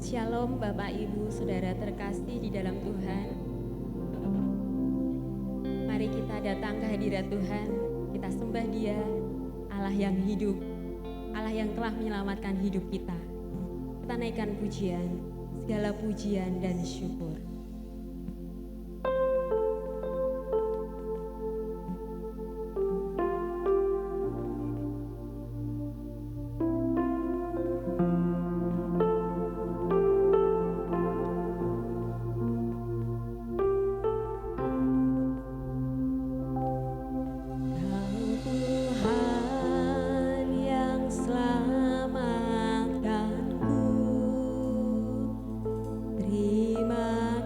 Shalom Bapak Ibu Saudara terkasih di dalam Tuhan. Mari kita datang ke hadirat Tuhan, kita sembah Dia, Allah yang hidup, Allah yang telah menyelamatkan hidup kita. Kita naikkan pujian, segala pujian dan syukur. Terima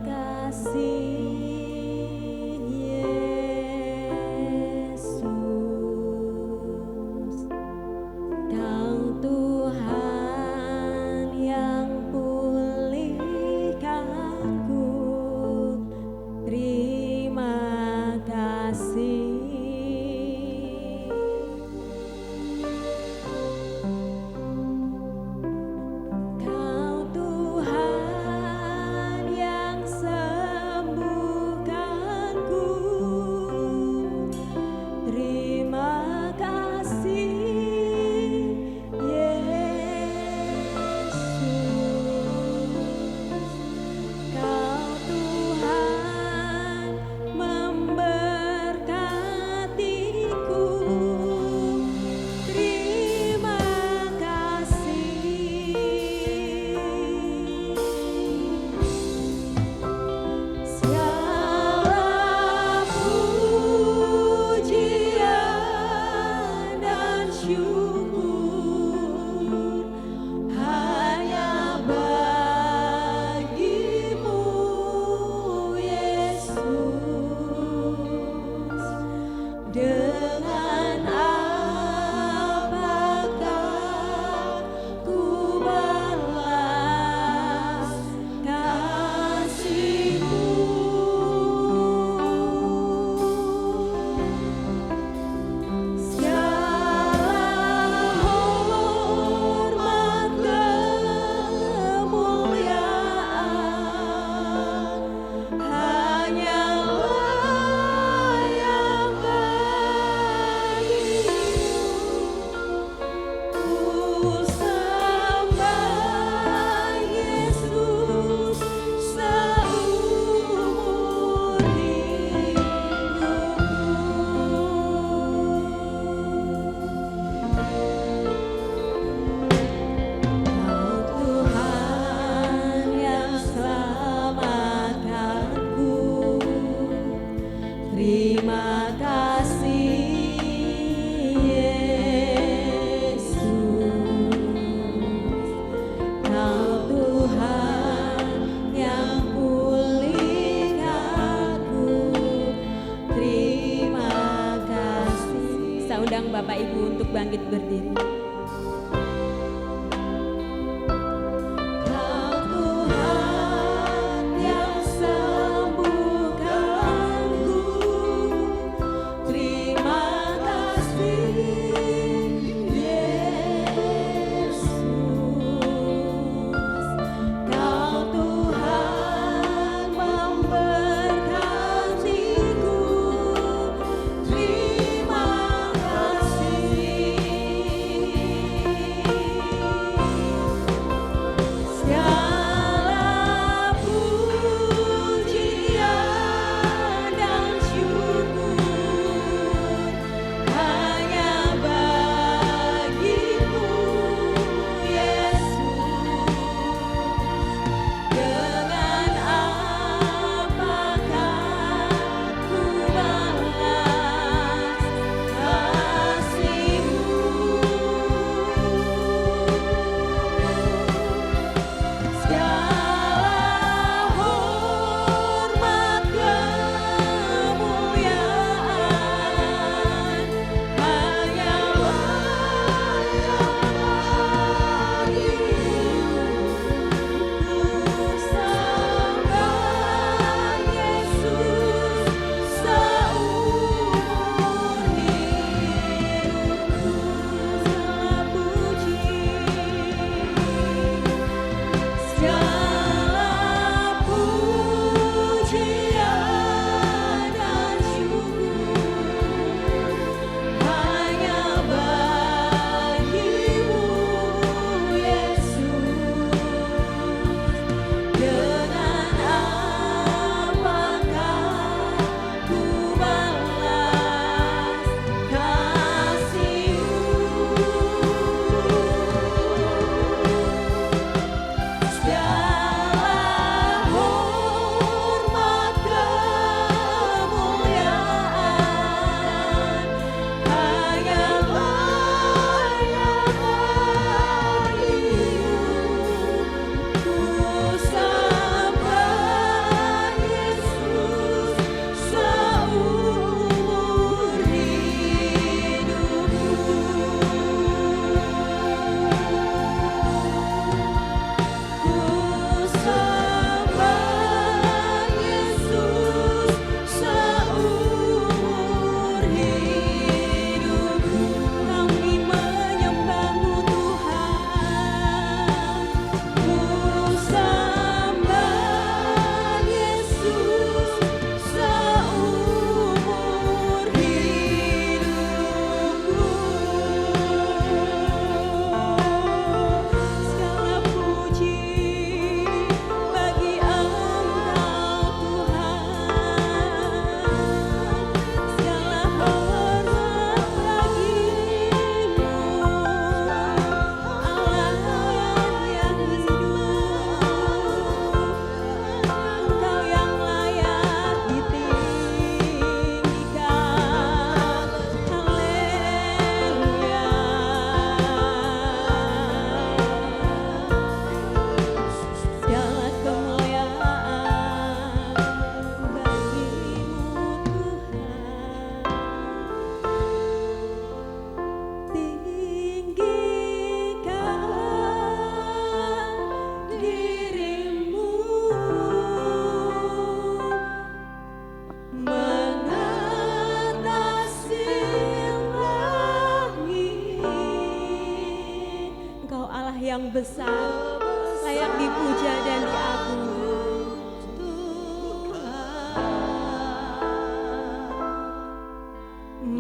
yang besar, layak dipuja dan diagungkan.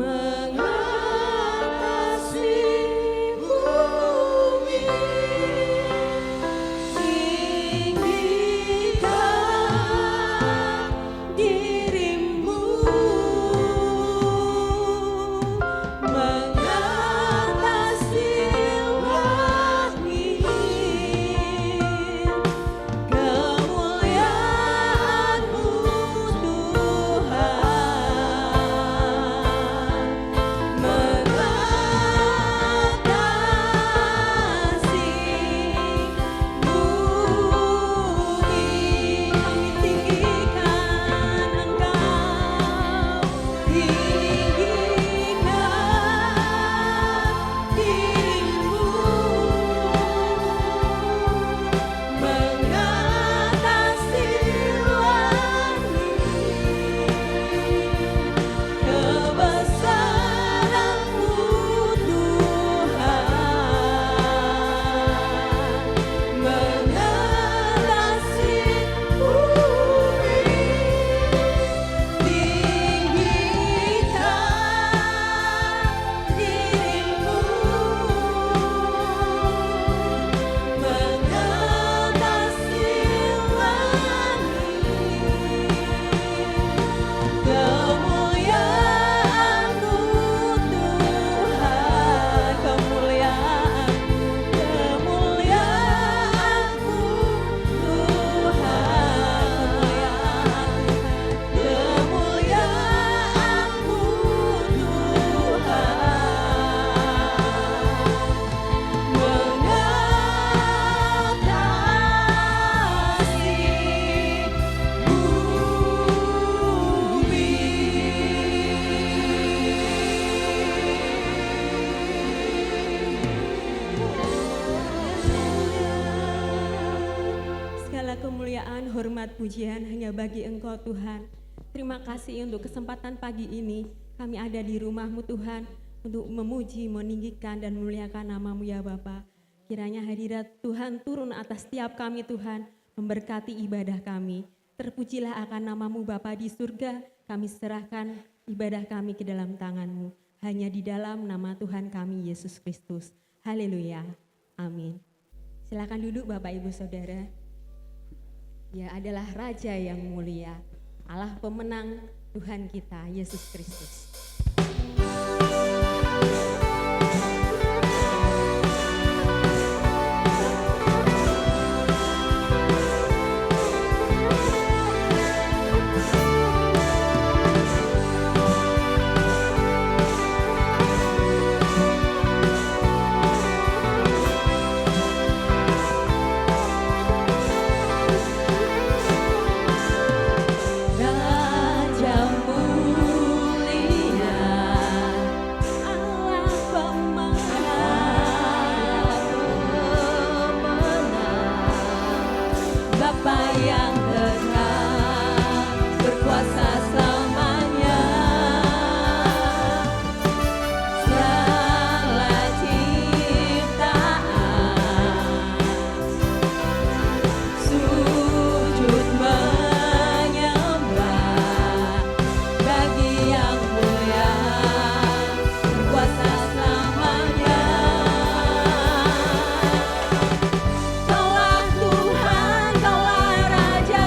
Mengatasi bumi, tinggikan dirimu, mengatasi langit, kemuliaan-Mu kemuliaan, hormat, pujian hanya bagi Engkau Tuhan. Terima kasih untuk kesempatan pagi ini kami ada di rumah-Mu Tuhan untuk memuji, meninggikan dan memuliakan nama-Mu ya Bapa. Kiranya hadirat Tuhan turun atas setiap kami Tuhan, memberkati ibadah kami. Terpujilah akan nama-Mu Bapa di surga, kami serahkan ibadah kami ke dalam tangan-Mu. Hanya di dalam nama Tuhan kami Yesus Kristus. Haleluya. Amin. Silakan duduk Bapak Ibu Saudara. Dia adalah Raja yang mulia, Allah pemenang, Tuhan kita, Yesus Kristus. Kaulah Tuhan, Kaulah Raja.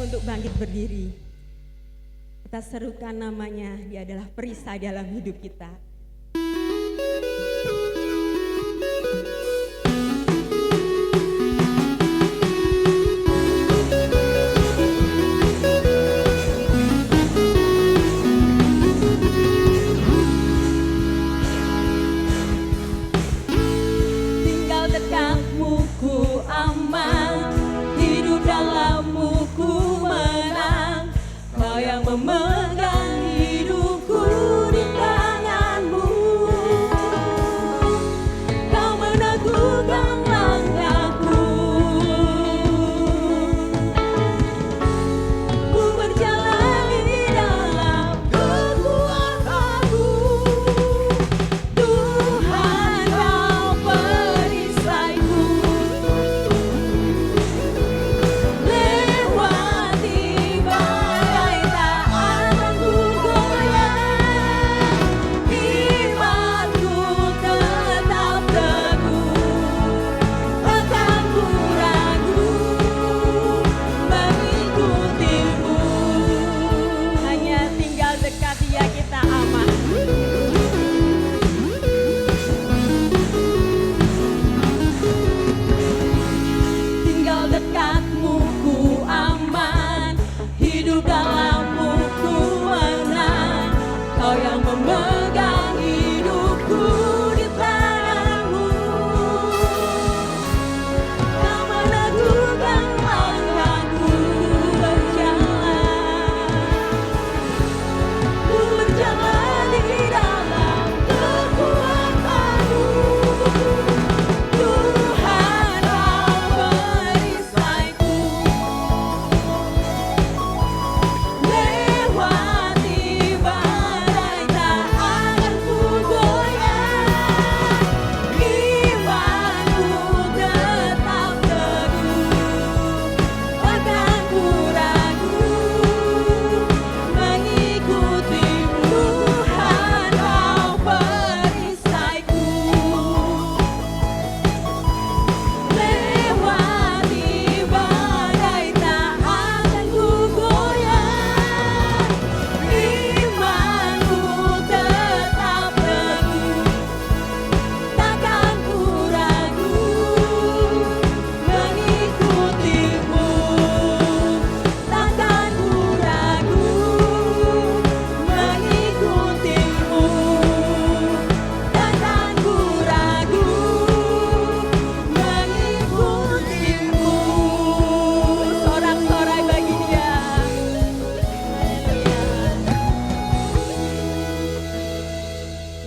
untuk bangkit berdiri. Kita serukan namanya, dia adalah perisai dalam hidup kita. Tinggal dekatmu ku aman, hidup dalammu ku menang. Kau yang memegang hidupku di tanganmu. Kau meneguhkan langkahku. Ku berjalan di dalam kekuatanmu. Tuhan kau perisaiku. Lewati badai tak akan ku goyah. Imanku tetap teguh, takkan ku ragu mengikutimu. Hanya tinggal dekat dia kita aman. Tinggal dekatmu ku aman, hidup dalammu ku menang. Kau yang memegang hidupku di tanganmu. Kau meneguhkan langkahku berjalan. Ku berjalan di dalam kekuatanmu. Tuhan kau perisaiku. Lewati badai tak akan ku goyah. Imanku tetap teguh, takkan ku ragu mengikutimu. Tuhan kau perisaiku. Lewati badai tak akan ku goyah. Imanku tetap teguh, takkan ku ragu mengikutimu. Takkan ku ragu mengikutimu. Takkan ku ragu mengikutimu. Sorak-sorai bagi dia.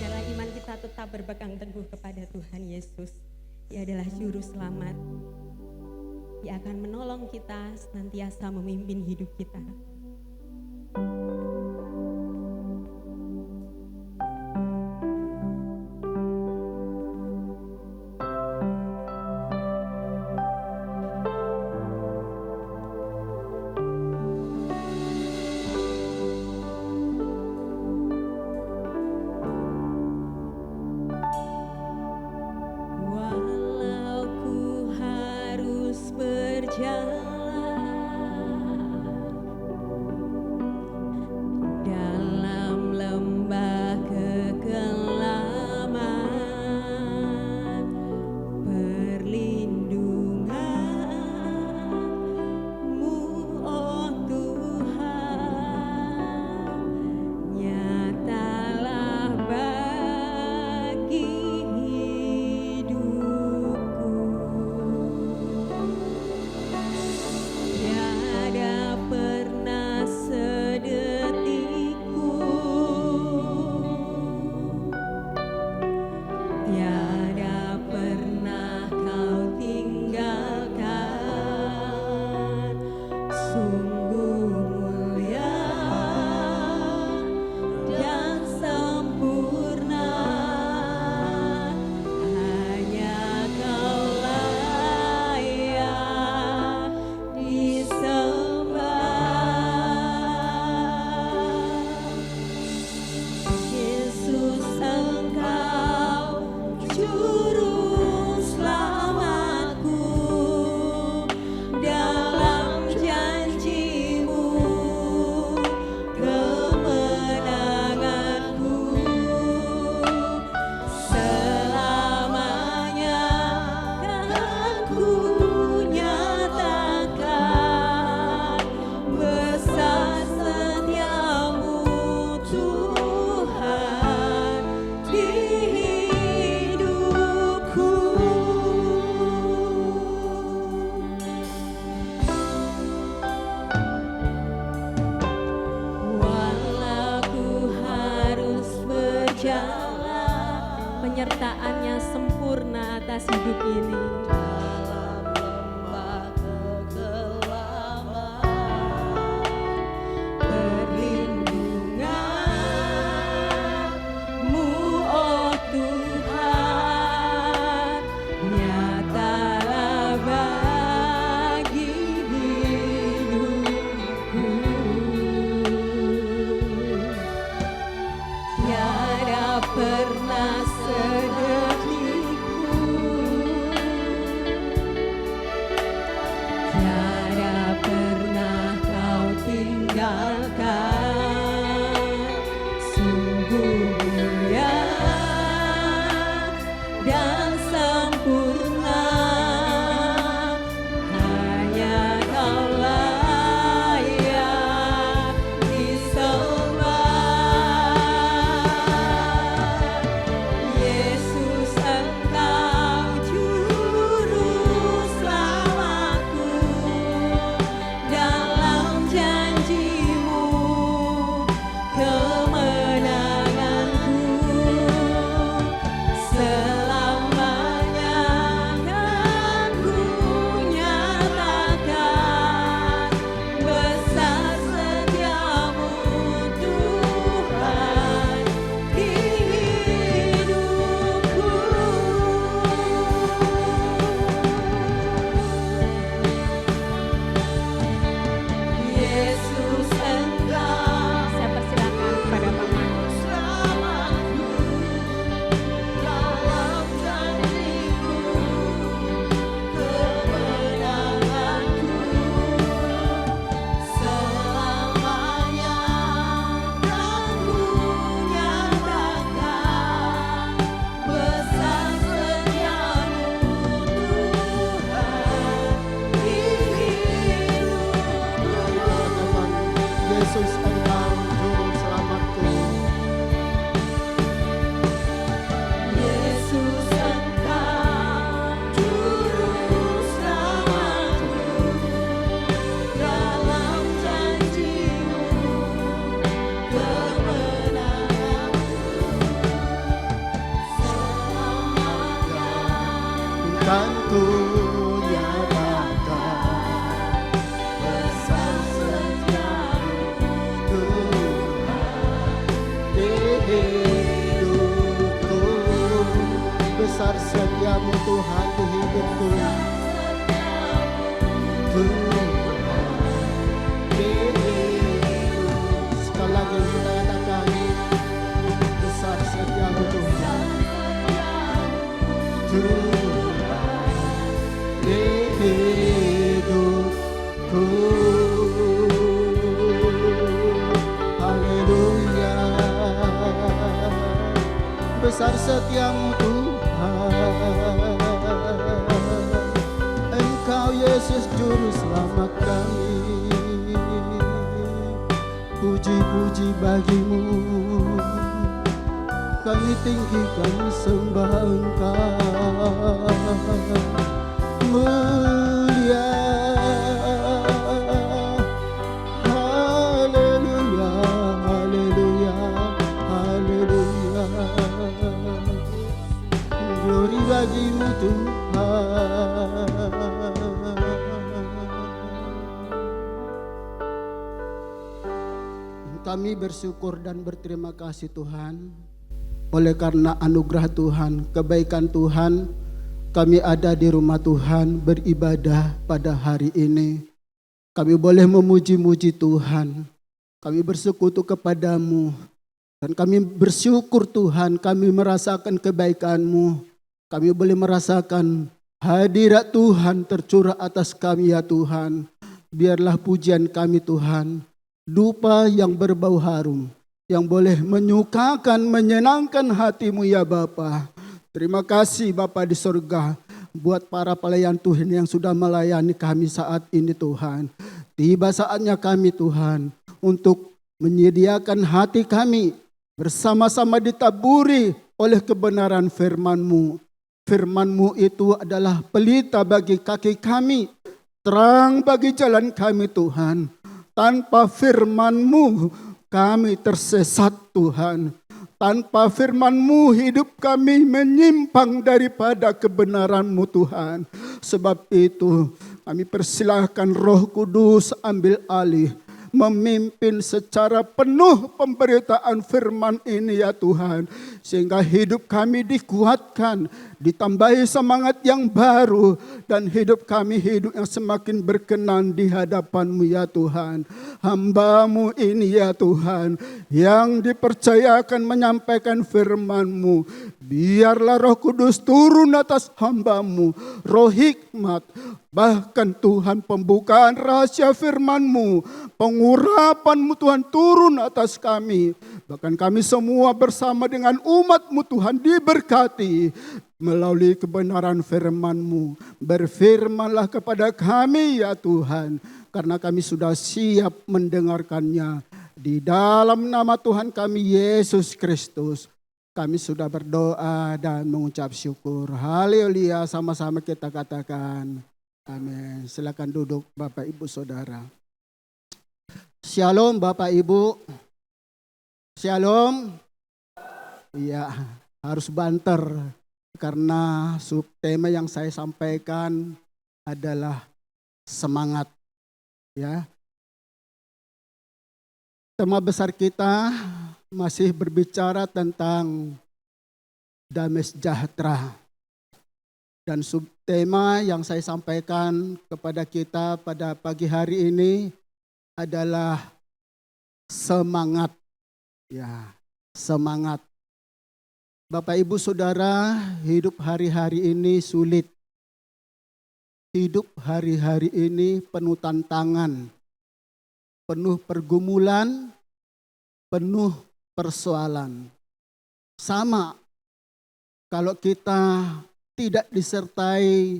Biarlah iman kita tetap berpegang teguh kepada Tuhan Yesus. Dia adalah juru selamat. Dia akan menolong kita, senantiasa memimpin hidup kita. Walau ku harus berjalan penyertaan-Nya sempurna atas hidup ini. Besar setiamu Tuhan di hidupku. Sekali lagi kita katakan, besar setiamu Tuhan. Di hidupku. Haleluya. Besar setiamu Tuhan. Engkau Yesus juru selamat kami. Puji-puji bagimu, kami tinggikan sembah Engkau. Mulia, haleluya, haleluya, haleluya. Glory bagimu Tuhan. Kami bersyukur dan berterima kasih Tuhan, oleh karena anugerah Tuhan, kebaikan Tuhan, kami ada di rumah Tuhan beribadah pada hari ini. Kami boleh memuji-muji Tuhan, kami bersekutu kepadamu, dan kami bersyukur Tuhan, kami merasakan kebaikan-Mu. Kami boleh merasakan hadirat Tuhan tercurah atas kami ya Tuhan. Biarlah pujian kami Tuhan, dupa yang berbau harum, yang boleh menyukakan, menyenangkan hati-Mu ya Bapa. Terima kasih Bapa di surga, buat para pelayan Tuhan yang sudah melayani kami saat ini Tuhan. Tiba saatnya kami Tuhan, untuk menyediakan hati kami, bersama-sama ditaburi oleh kebenaran firman-Mu. Firman-Mu itu adalah pelita bagi kaki kami, terang bagi jalan kami Tuhan. Tanpa firman-Mu kami tersesat Tuhan. Tanpa firman-Mu hidup kami menyimpang daripada kebenaran-Mu Tuhan. Sebab itu kami persilahkan Roh Kudus ambil alih, memimpin secara penuh pemberitaan firman ini ya Tuhan. Sehingga hidup kami dikuatkan, ditambahi semangat yang baru, dan hidup kami hidup yang semakin berkenan di hadapan-Mu ya Tuhan. Hamba-Mu ini ya Tuhan, yang dipercayakan menyampaikan firman-Mu, biarlah Roh Kudus turun atas hamba-Mu, roh hikmat, bahkan Tuhan pembukaan rahasia firman-Mu, pengurapan-Mu Tuhan turun atas kami. Bahkan kami semua bersama dengan umat-Mu Tuhan diberkati melalui kebenaran firman-Mu. Berfirmanlah kepada kami ya Tuhan, karena kami sudah siap mendengarkannya. Di dalam nama Tuhan kami Yesus Kristus, kami sudah berdoa dan mengucap syukur. Haleluya, sama-sama kita katakan amin. Silakan duduk Bapak Ibu Saudara. Shalom Bapak Ibu. Shalom. Iya, harus banter karena subtema yang saya sampaikan adalah semangat, ya. Tema besar kita masih berbicara tentang damai sejahtera. Dan subtema yang saya sampaikan kepada kita pada pagi hari ini adalah semangat. Ya, semangat. Bapak Ibu Saudara, hidup hari-hari ini sulit. Hidup hari-hari ini penuh tantangan, penuh pergumulan, penuh persoalan. Sama kalau kita tidak disertai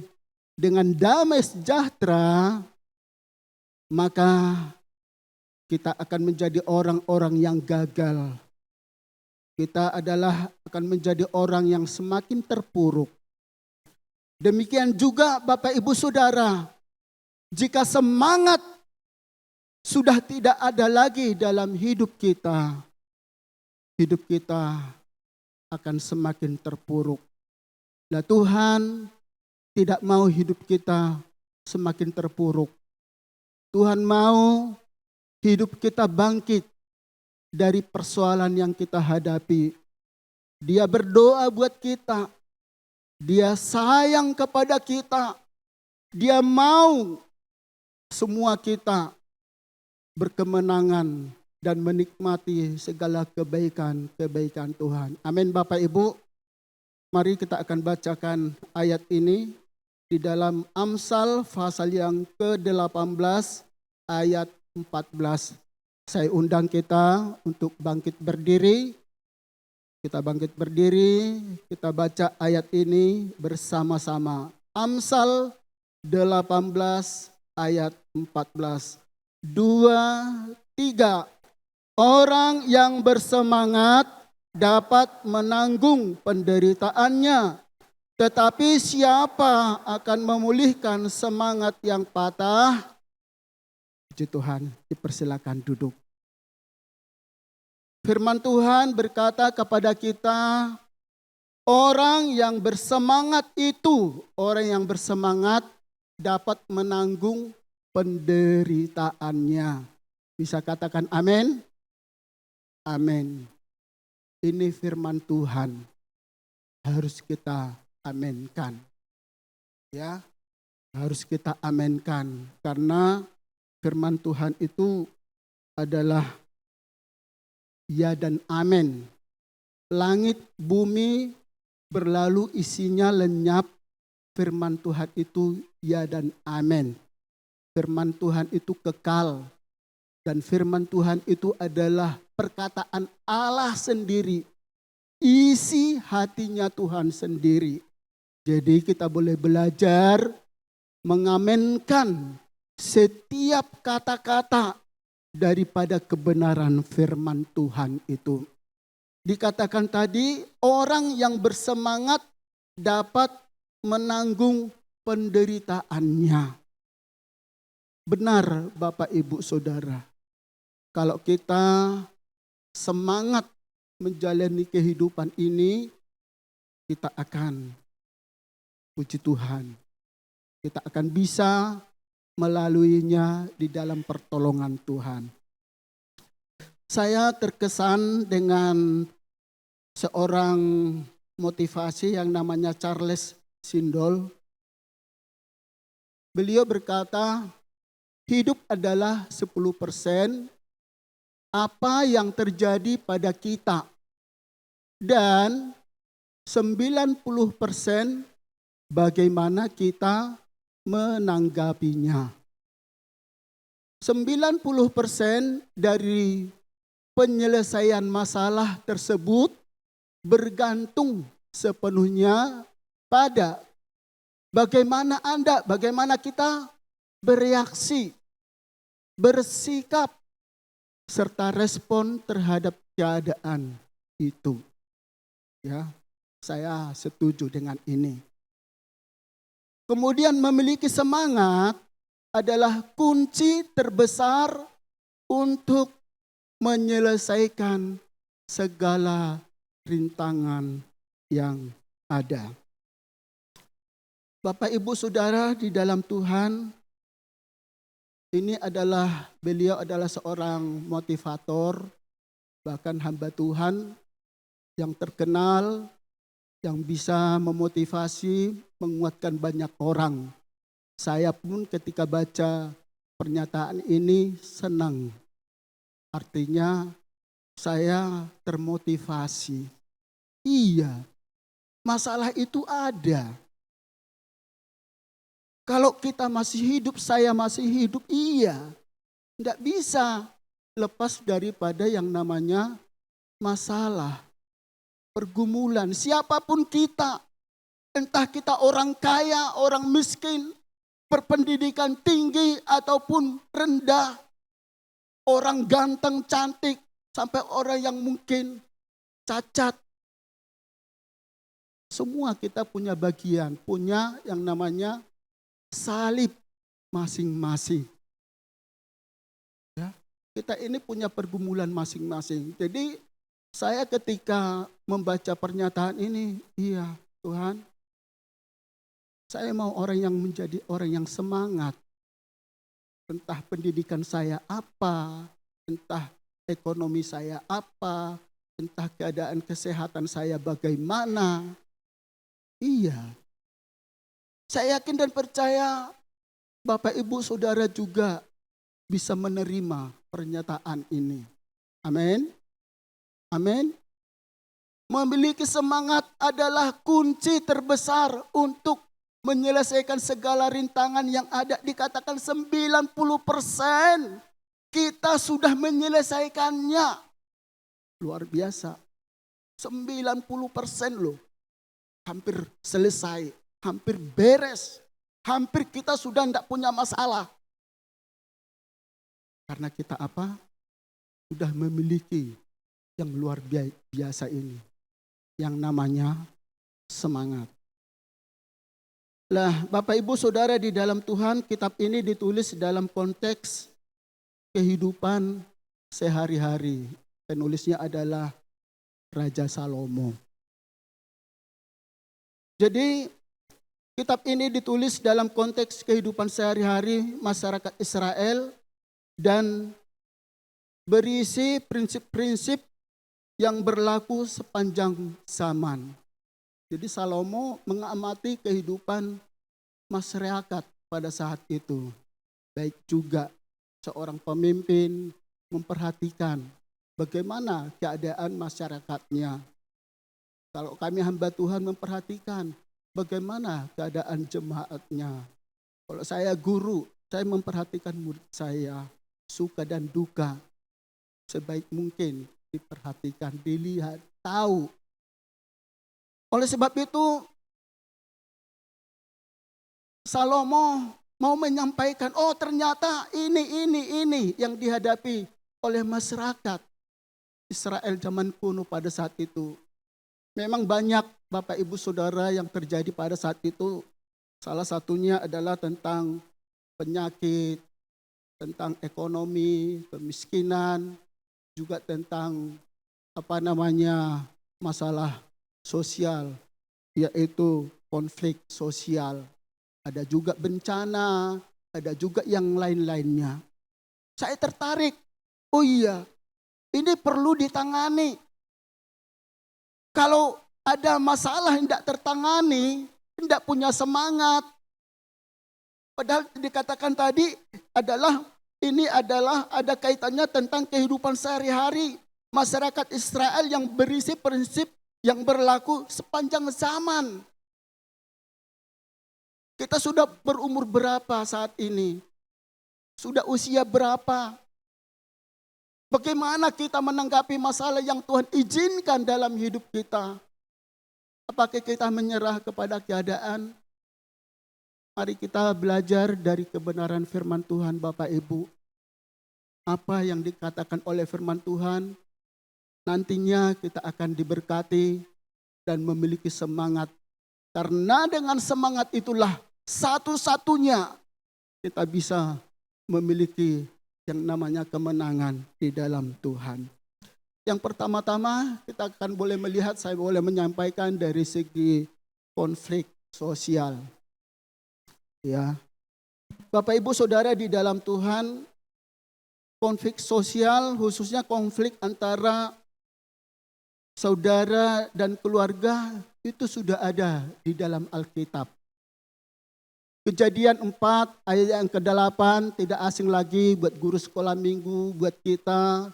dengan damai sejahtera, maka kita akan menjadi orang-orang yang gagal. Kita akan menjadi orang yang semakin terpuruk. Demikian juga Bapak Ibu Saudara, jika semangat sudah tidak ada lagi dalam hidup kita akan semakin terpuruk. Nah, Tuhan tidak mau hidup kita semakin terpuruk. Tuhan mau hidup kita bangkit dari persoalan yang kita hadapi. Dia berdoa buat kita. Dia sayang kepada kita. Dia mau semua kita berkemenangan dan menikmati segala kebaikan-kebaikan Tuhan. Amin Bapak Ibu. Mari kita akan bacakan ayat ini di dalam Amsal pasal yang ke-18 ayat 14. Saya undang kita untuk bangkit berdiri. Kita bangkit berdiri, kita baca ayat ini bersama-sama. Amsal 18 ayat 14. 2, 3. Orang yang bersemangat dapat menanggung penderitaannya, tetapi siapa akan memulihkan semangat yang patah? Puji Tuhan, dipersilakan duduk. Firman Tuhan berkata kepada kita, orang yang bersemangat dapat menanggung penderitaannya. Bisa katakan amin? Amin. Ini firman Tuhan, harus kita aminkan. Ya, harus kita aminkan karena firman Tuhan itu adalah ya dan amin. Langit bumi berlalu isinya lenyap, firman Tuhan itu ya dan amin. Firman Tuhan itu kekal dan firman Tuhan itu adalah perkataan Allah sendiri. Isi hatinya Tuhan sendiri. Jadi kita boleh belajar mengaminkan setiap kata-kata daripada kebenaran firman Tuhan itu. Dikatakan tadi, orang yang bersemangat dapat menanggung penderitaannya. Benar Bapak Ibu Saudara, kalau kita semangat menjalani kehidupan ini, kita akan puji Tuhan. Kita akan bisa melaluinya di dalam pertolongan Tuhan. Saya terkesan dengan seorang motivasi yang namanya Charles Sindol. Beliau berkata, hidup adalah 10% apa yang terjadi pada kita. Dan 90% bagaimana kita menanggapinya. 90% dari penyelesaian masalah tersebut bergantung sepenuhnya pada bagaimana kita bereaksi, bersikap, serta respon terhadap keadaan itu. Ya, saya setuju dengan ini. Kemudian memiliki semangat adalah kunci terbesar untuk menyelesaikan segala rintangan yang ada. Bapak Ibu Saudara di dalam Tuhan, beliau adalah seorang motivator, bahkan hamba Tuhan yang terkenal, yang bisa memotivasi, menguatkan banyak orang. Saya pun ketika baca pernyataan ini senang. Artinya saya termotivasi. Iya, masalah itu ada. Kalau kita masih hidup, saya masih hidup, iya. Tidak bisa lepas daripada yang namanya masalah, pergumulan. Siapapun kita, entah kita orang kaya, orang miskin, berpendidikan tinggi ataupun rendah, orang ganteng, cantik, sampai orang yang mungkin cacat. Semua kita punya bagian, punya yang namanya salib masing-masing. Ya, kita ini punya pergumulan masing-masing. Jadi saya ketika membaca pernyataan ini, iya Tuhan, saya mau orang yang menjadi orang yang semangat. Entah pendidikan saya apa, entah ekonomi saya apa, entah keadaan kesehatan saya bagaimana. Iya. Saya yakin dan percaya Bapak Ibu Saudara juga bisa menerima pernyataan ini. Amin. Amin. Memiliki semangat adalah kunci terbesar untuk menyelesaikan segala rintangan yang ada. Dikatakan 90% kita sudah menyelesaikannya. Luar biasa. 90% loh. Hampir selesai. Hampir beres. Hampir kita sudah tidak punya masalah. Karena kita apa? Sudah memiliki yang luar biasa ini. Yang namanya semangat. Lah, Bapak Ibu Saudara di dalam Tuhan, kitab ini ditulis dalam konteks kehidupan sehari-hari. Penulisnya adalah Raja Salomo. Jadi kitab ini ditulis dalam konteks kehidupan sehari-hari masyarakat Israel dan berisi prinsip-prinsip yang berlaku sepanjang zaman. Jadi Salomo mengamati kehidupan masyarakat pada saat itu. Baik juga seorang pemimpin memperhatikan bagaimana keadaan masyarakatnya. Kalau kami hamba Tuhan memperhatikan bagaimana keadaan jemaatnya. Kalau saya guru, saya memperhatikan murid saya, suka dan duka. Sebaik mungkin diperhatikan, dilihat, tahu. Oleh sebab itu, Salomo mau menyampaikan, oh ternyata ini yang dihadapi oleh masyarakat Israel zaman kuno pada saat itu. Memang banyak Bapak Ibu Saudara yang terjadi pada saat itu. Salah satunya adalah tentang penyakit, tentang ekonomi, kemiskinan, juga tentang masalah sosial, yaitu konflik sosial. Ada juga bencana, ada juga yang lain-lainnya. Saya tertarik, oh iya, ini perlu ditangani. Kalau ada masalah yang tidak tertangani, tidak punya semangat. Padahal dikatakan tadi ini adalah ada kaitannya tentang kehidupan sehari-hari masyarakat Israel yang berisi prinsip yang berlaku sepanjang zaman. Kita sudah berumur berapa saat ini? Sudah usia berapa? Bagaimana kita menanggapi masalah yang Tuhan izinkan dalam hidup kita? Apakah kita menyerah kepada keadaan? Mari kita belajar dari kebenaran firman Tuhan, Bapak Ibu. Apa yang dikatakan oleh firman Tuhan, nantinya kita akan diberkati dan memiliki semangat. Karena dengan semangat itulah satu-satunya kita bisa memiliki yang namanya kemenangan di dalam Tuhan. Yang pertama-tama kita akan boleh melihat, saya boleh menyampaikan dari segi konflik sosial. Ya, Bapak Ibu Saudara di dalam Tuhan, konflik sosial khususnya konflik antara saudara dan keluarga itu sudah ada di dalam Alkitab. Kejadian 4 ayat yang ke-8 tidak asing lagi buat guru sekolah minggu, buat kita.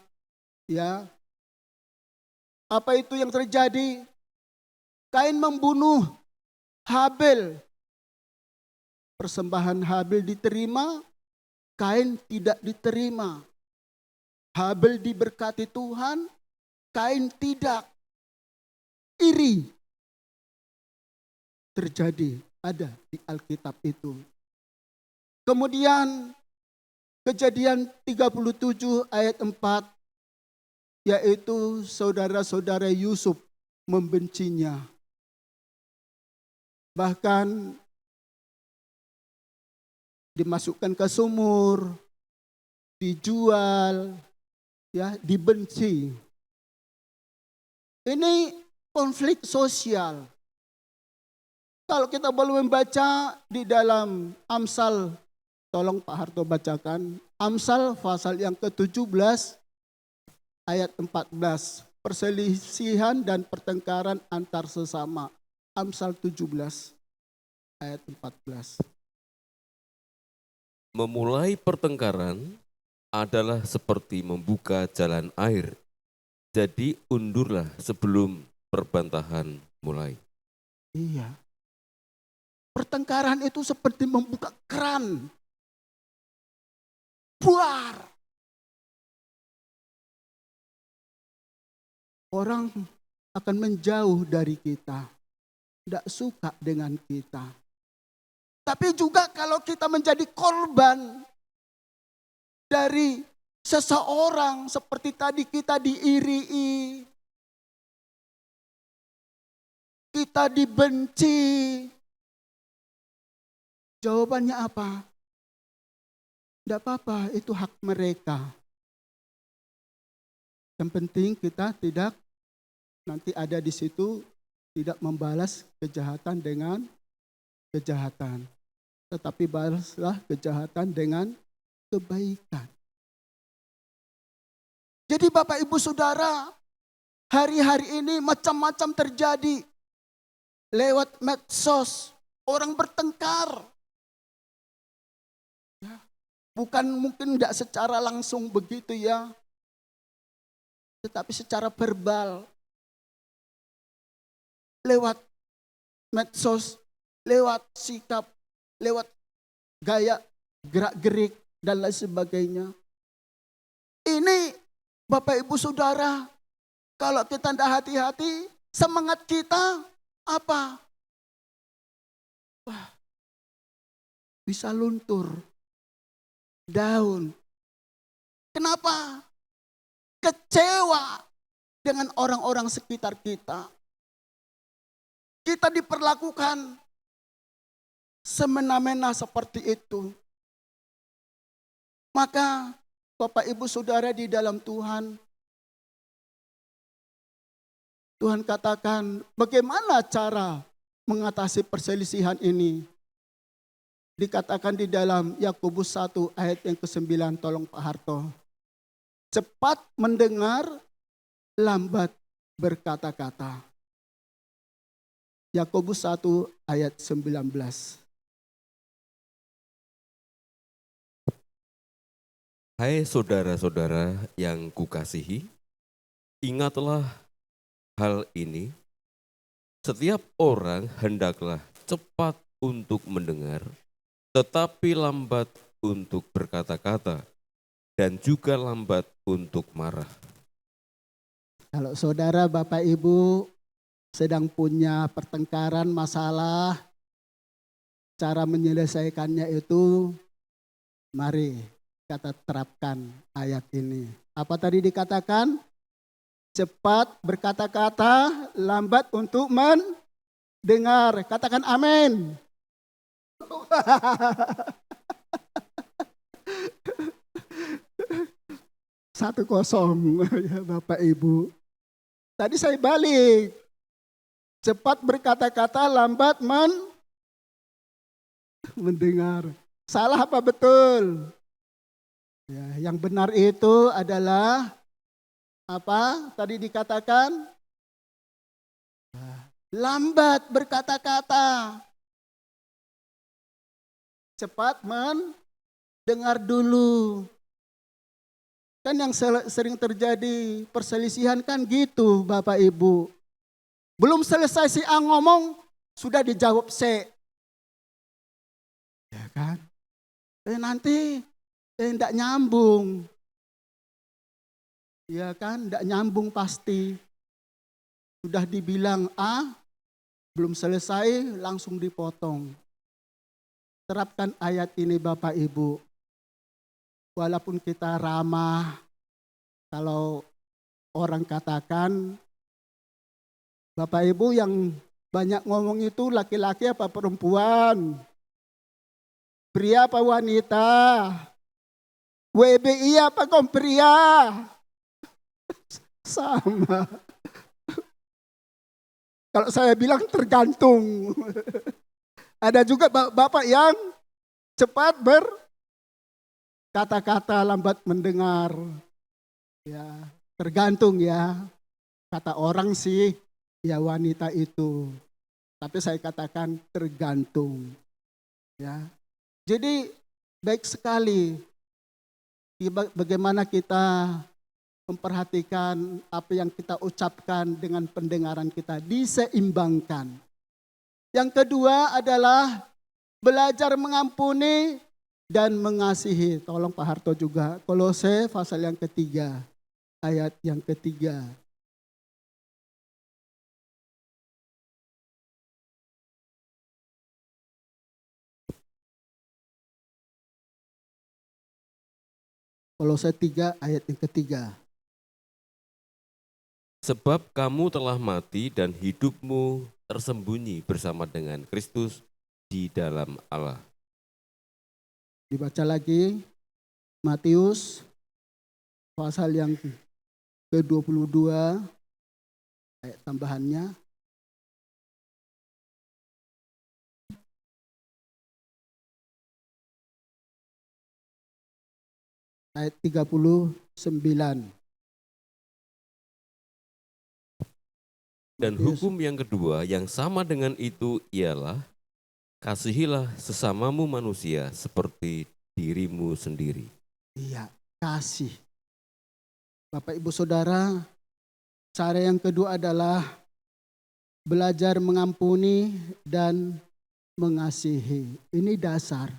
Ya, apa itu yang terjadi? Kain membunuh Habel. Persembahan Habel diterima, Kain tidak diterima. Habel diberkati Tuhan, Kain tidak. Iri terjadi, ada di Alkitab itu. Kemudian Kejadian 37 ayat 4, yaitu saudara-saudara Yusuf membencinya. Bahkan dimasukkan ke sumur, dijual, ya, dibenci. Ini konflik sosial. Kalau kita boleh membaca di dalam Amsal, tolong Pak Harto bacakan, Amsal pasal yang ke-17 ayat 14. Perselisihan dan pertengkaran antar sesama. Amsal 17 ayat 14. Memulai pertengkaran adalah seperti membuka jalan air. Jadi undurlah sebelum perbantahan mulai. Iya. Pertengkaran itu seperti membuka keran. Buar. Orang akan menjauh dari kita. Tidak suka dengan kita. Tapi juga kalau kita menjadi korban dari seseorang seperti tadi kita diirii, kita dibenci. Jawabannya apa? Tidak apa-apa, itu hak mereka. Yang penting kita tidak nanti ada di situ tidak membalas kejahatan dengan kejahatan. Tetapi balaslah kejahatan dengan kebaikan. Jadi Bapak Ibu Saudara, hari-hari ini macam-macam terjadi. Lewat medsos, orang bertengkar. Ya, bukan mungkin tidak secara langsung begitu ya. Tetapi secara verbal. Lewat medsos, lewat sikap, lewat gaya gerak-gerik dan lain sebagainya. Ini Bapak Ibu Saudara, kalau kita tidak hati-hati, semangat kita apa? Wah, bisa luntur, down. Kenapa? Kecewa dengan orang-orang sekitar kita. Kita diperlakukan semena-mena seperti itu. Maka Bapak Ibu Saudara di dalam Tuhan, Tuhan katakan bagaimana cara mengatasi perselisihan ini. Dikatakan di dalam Yakobus 1 ayat yang ke-9, tolong Pak Harto. Cepat mendengar, lambat berkata-kata. Yakobus 1 ayat 19. Hai saudara-saudara yang kukasihi, ingatlah hal ini. Setiap orang hendaklah cepat untuk mendengar, tetapi lambat untuk berkata-kata, dan juga lambat untuk marah. Kalau saudara, Bapak, Ibu sedang punya pertengkaran, masalah, cara menyelesaikannya itu, mari kita terapkan ayat ini. Apa tadi dikatakan? Cepat berkata-kata, lambat untuk mendengar. Katakan amin. 1-0 ya Bapak Ibu. Tadi saya balik. Cepat berkata-kata, lambat mendengar. Salah apa betul? Ya, yang benar itu adalah apa? Tadi dikatakan lambat berkata-kata. Cepat mendengar dulu. Kan yang sering terjadi perselisihan kan gitu Bapak Ibu. Belum selesai si A ngomong, sudah dijawab C. Ya kan? Nanti enggak nyambung. Ya kan, enggak nyambung pasti. Sudah dibilang A, belum selesai langsung dipotong. Terapkan ayat ini Bapak Ibu. Walaupun kita ramah, kalau orang katakan, Bapak Ibu yang banyak ngomong itu laki-laki apa perempuan? Pria apa wanita? WBI apa kaum pria? Sama. Kalau saya bilang tergantung. Ada juga bapak yang cepat berkata-kata, lambat mendengar. Ya, tergantung ya. Kata orang sih, ya wanita itu. Tapi saya katakan tergantung. Ya. Jadi baik sekali bagaimana kita memperhatikan apa yang kita ucapkan dengan pendengaran kita diseimbangkan. Yang kedua adalah belajar mengampuni dan mengasihi. Tolong Pak Harto juga. Kolose pasal yang ketiga, ayat yang ketiga. Kolose 3 ayat yang ketiga. Sebab kamu telah mati dan hidupmu tersembunyi bersama dengan Kristus di dalam Allah. Dibaca lagi Matius pasal yang ke-22 ayat tambahannya. Ayat 39. Dan hukum yang kedua yang sama dengan itu ialah kasihilah sesamamu manusia seperti dirimu sendiri. Iya, kasih. Bapak Ibu Saudara, cara yang kedua adalah belajar mengampuni dan mengasihi. Ini dasar.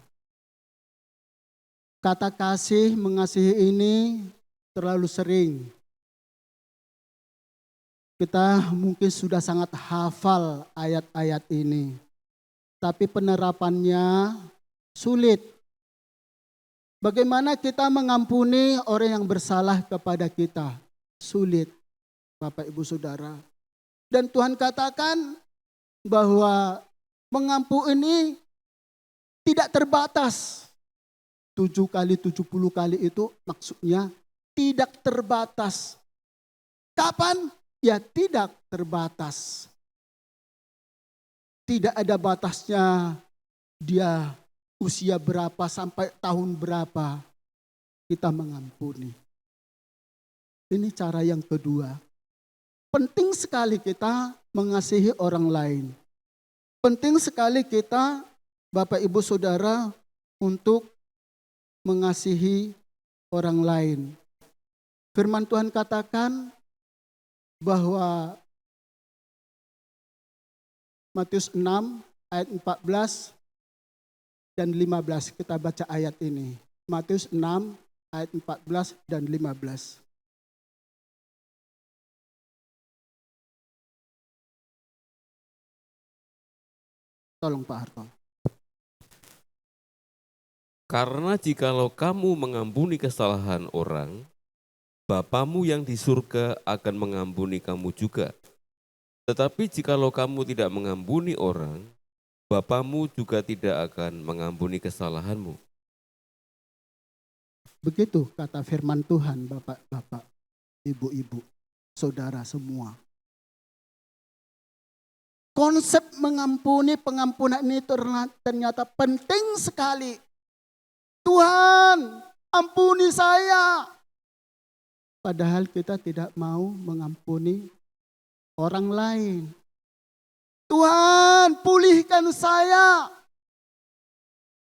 Kata kasih, mengasihi ini terlalu sering. Kita mungkin sudah sangat hafal ayat-ayat ini. Tapi penerapannya sulit. Bagaimana kita mengampuni orang yang bersalah kepada kita? Sulit, Bapak Ibu Saudara. Dan Tuhan katakan bahwa mengampuni ini tidak terbatas. 7 kali 70 kali itu maksudnya tidak terbatas. Kapan? ya tidak terbatas. Tidak ada batasnya dia usia berapa sampai tahun berapa kita mengampuni. Ini cara yang kedua. Penting sekali kita mengasihi orang lain. Penting sekali kita, Bapak Ibu Saudara, untuk mengasihi orang lain. Firman Tuhan katakan bahwa Matius 6 ayat 14 dan 15. Kita baca ayat ini. Matius 6 ayat 14 dan 15. Tolong Pak Harto. Karena jikalau kamu mengampuni kesalahan orang, Bapamu yang di surga akan mengampuni kamu juga. Tetapi jikalau kamu tidak mengampuni orang, Bapamu juga tidak akan mengampuni kesalahanmu. Begitu kata firman Tuhan, Bapak-bapak, ibu-ibu, saudara semua. Konsep mengampuni, pengampunan ini ternyata penting sekali. Tuhan, ampuni saya. Padahal kita tidak mau mengampuni orang lain. Tuhan, pulihkan saya.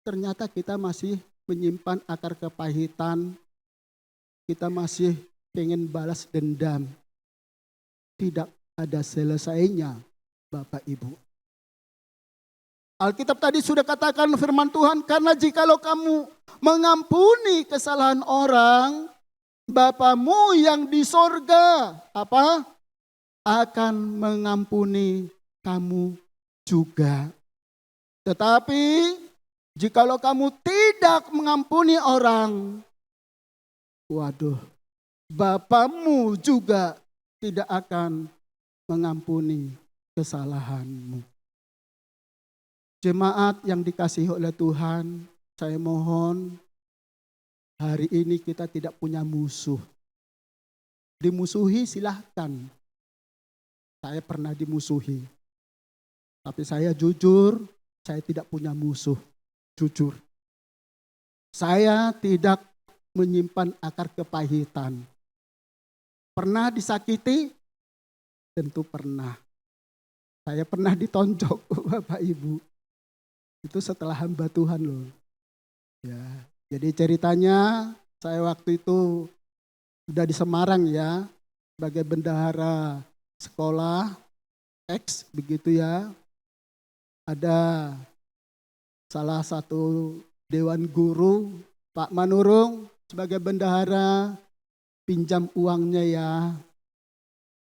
Ternyata kita masih menyimpan akar kepahitan. Kita masih pengen balas dendam. Tidak ada selesainya, Bapak Ibu. Alkitab tadi sudah katakan firman Tuhan, karena jikalau kamu mengampuni kesalahan orang, Bapamu yang di sorga akan mengampuni kamu juga. Tetapi jikalau kamu tidak mengampuni orang, waduh, Bapamu juga tidak akan mengampuni kesalahanmu. Jemaat yang dikasihi oleh Tuhan, saya mohon hari ini kita tidak punya musuh. Dimusuhi silahkan. Saya pernah dimusuhi. Tapi saya jujur, saya tidak punya musuh. Jujur. Saya tidak menyimpan akar kepahitan. Pernah disakiti? Tentu pernah. Saya pernah ditonjok, Bapak Ibu. Itu setelah hamba Tuhan loh. Ya, jadi ceritanya saya waktu itu sudah di Semarang ya, sebagai bendahara sekolah X begitu ya. Ada salah satu dewan guru, Pak Manurung, sebagai bendahara pinjam uangnya ya.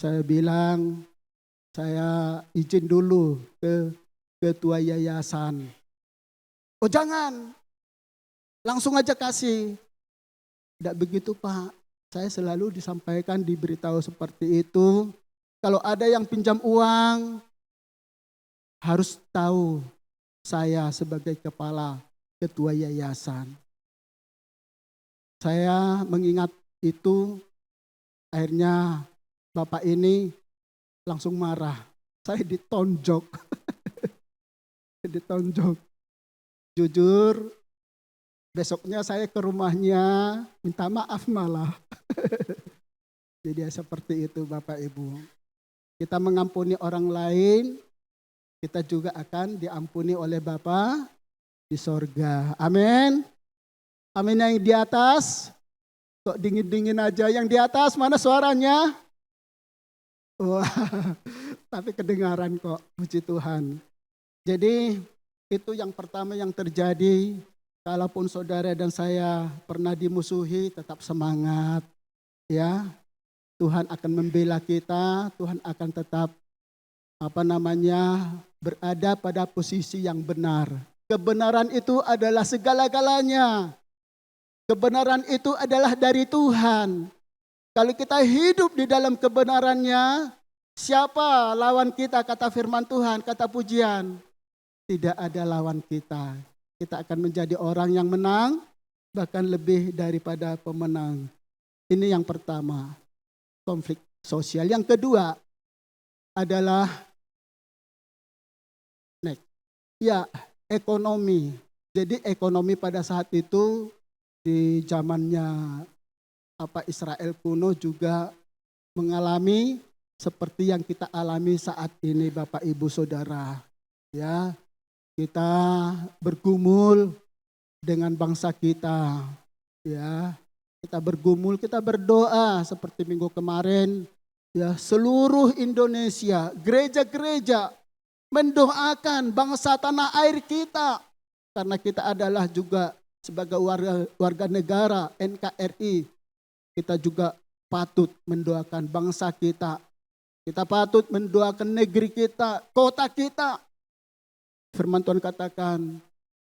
Saya bilang, saya izin dulu ke ketua yayasan. Oh jangan, langsung aja kasih. Tidak begitu Pak, saya selalu disampaikan, diberitahu seperti itu. Kalau ada yang pinjam uang, harus tahu saya sebagai kepala ketua yayasan. Saya mengingat itu, akhirnya Bapak ini langsung marah. Saya ditonjok. Ditonjok. Jujur, besoknya saya ke rumahnya, minta maaf malah. Jadi seperti itu Bapak Ibu. Kita mengampuni orang lain, kita juga akan diampuni oleh Bapa di sorga. Amin. Amin. Yang di atas, kok dingin-dingin aja. Yang di atas mana suaranya? Wah, tapi kedengaran kok, puji Tuhan. Jadi itu yang pertama yang terjadi. Kalaupun saudara dan saya pernah dimusuhi, tetap semangat. Ya, Tuhan akan membela kita, Tuhan akan tetap berada pada posisi yang benar. Kebenaran itu adalah segala-galanya. Kebenaran itu adalah dari Tuhan. Kalau kita hidup di dalam kebenarannya, siapa lawan kita, kata firman Tuhan, kata pujian. Tidak ada lawan kita. Kita akan menjadi orang yang menang, bahkan lebih daripada pemenang. Ini yang pertama, konflik sosial. Yang kedua adalah ekonomi. Jadi ekonomi pada saat itu di zamannya Israel kuno juga mengalami seperti yang kita alami saat ini, Bapak Ibu Saudara. Ya, kita bergumul dengan bangsa kita. Ya, kita bergumul, kita berdoa seperti minggu kemarin. Ya, seluruh Indonesia, gereja-gereja mendoakan bangsa tanah air kita. Karena kita adalah juga sebagai warga negara NKRI. Kita juga patut mendoakan bangsa kita. Kita patut mendoakan negeri kita, kota kita. Firman Tuhan katakan,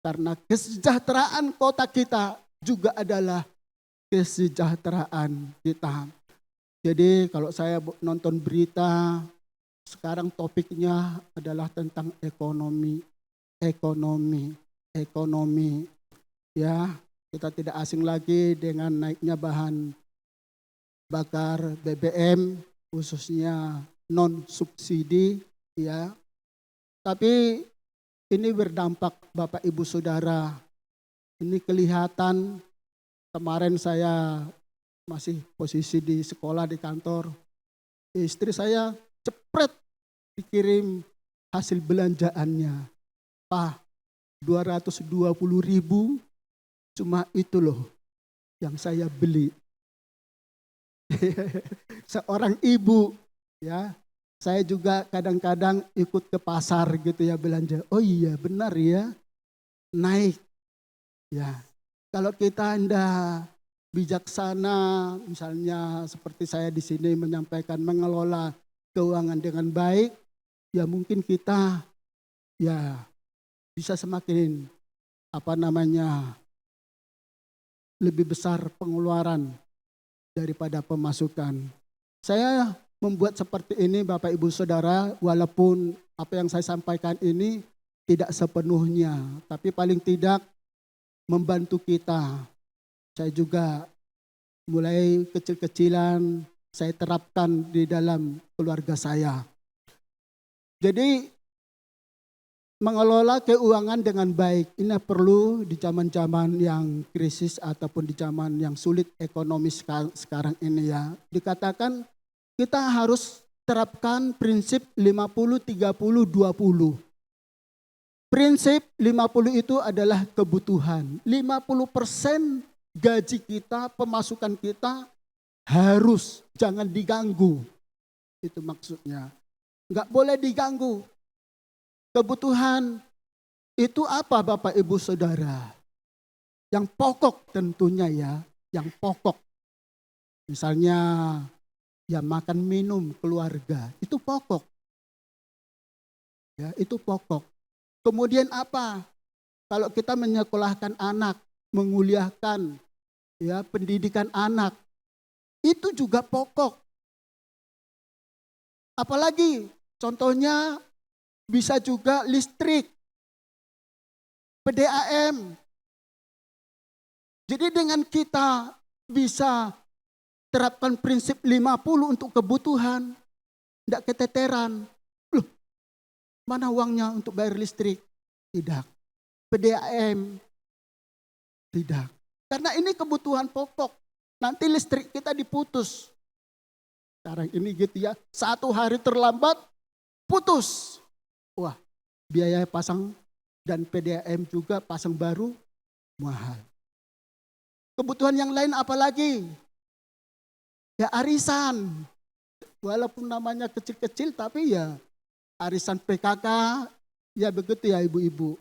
karena kesejahteraan kota kita juga adalah kesejahteraan kita. Jadi kalau saya nonton berita, sekarang topiknya adalah tentang ekonomi. Ya, kita tidak asing lagi dengan naiknya bahan bakar BBM, khususnya non subsidi, ya. Tapi ini berdampak Bapak Ibu Saudara. Ini kelihatan kemarin saya masih posisi di sekolah, di kantor. Istri saya cepret dikirim hasil belanjaannya. Pak, 220.000 cuma itu loh yang saya beli. Seorang ibu, ya, saya juga kadang-kadang ikut ke pasar gitu ya belanja. Oh iya benar ya, naik. Ya, kalau kita hendak bijaksana, misalnya seperti saya di sini menyampaikan mengelola keuangan dengan baik, ya mungkin kita ya bisa semakin lebih besar pengeluaran daripada pemasukan. Saya membuat seperti ini Bapak Ibu Saudara, walaupun apa yang saya sampaikan ini tidak sepenuhnya, tapi paling tidak membantu kita. Saya juga mulai kecil-kecilan saya terapkan di dalam keluarga saya. Jadi mengelola keuangan dengan baik ini perlu di zaman-zaman yang krisis ataupun di zaman yang sulit ekonomi sekarang ini ya. Dikatakan kita harus terapkan prinsip 50-30-20. Prinsip 50 itu adalah kebutuhan. 50% gaji kita, pemasukan kita harus jangan diganggu. Itu maksudnya. Enggak boleh diganggu. Kebutuhan itu apa Bapak Ibu Saudara? Yang pokok tentunya ya, yang pokok. Misalnya ya makan minum keluarga, itu pokok. Ya, itu pokok. Kemudian apa? Kalau kita menyekolahkan anak, menguliahkan ya pendidikan anak, itu juga pokok. Apalagi contohnya bisa juga listrik, PDAM. Jadi dengan kita bisa terapkan prinsip 50 untuk kebutuhan, tidak keteteran. Loh, mana uangnya untuk bayar listrik? Tidak. PDAM? Tidak. Karena ini kebutuhan pokok. Nanti listrik kita diputus. Sekarang ini gitu ya, 1 hari terlambat, putus. Wah, biaya pasang dan PDAM juga pasang baru mahal. Kebutuhan yang lain apa lagi? Ya arisan. Walaupun namanya kecil-kecil tapi ya arisan PKK, ya begitu ya ibu-ibu.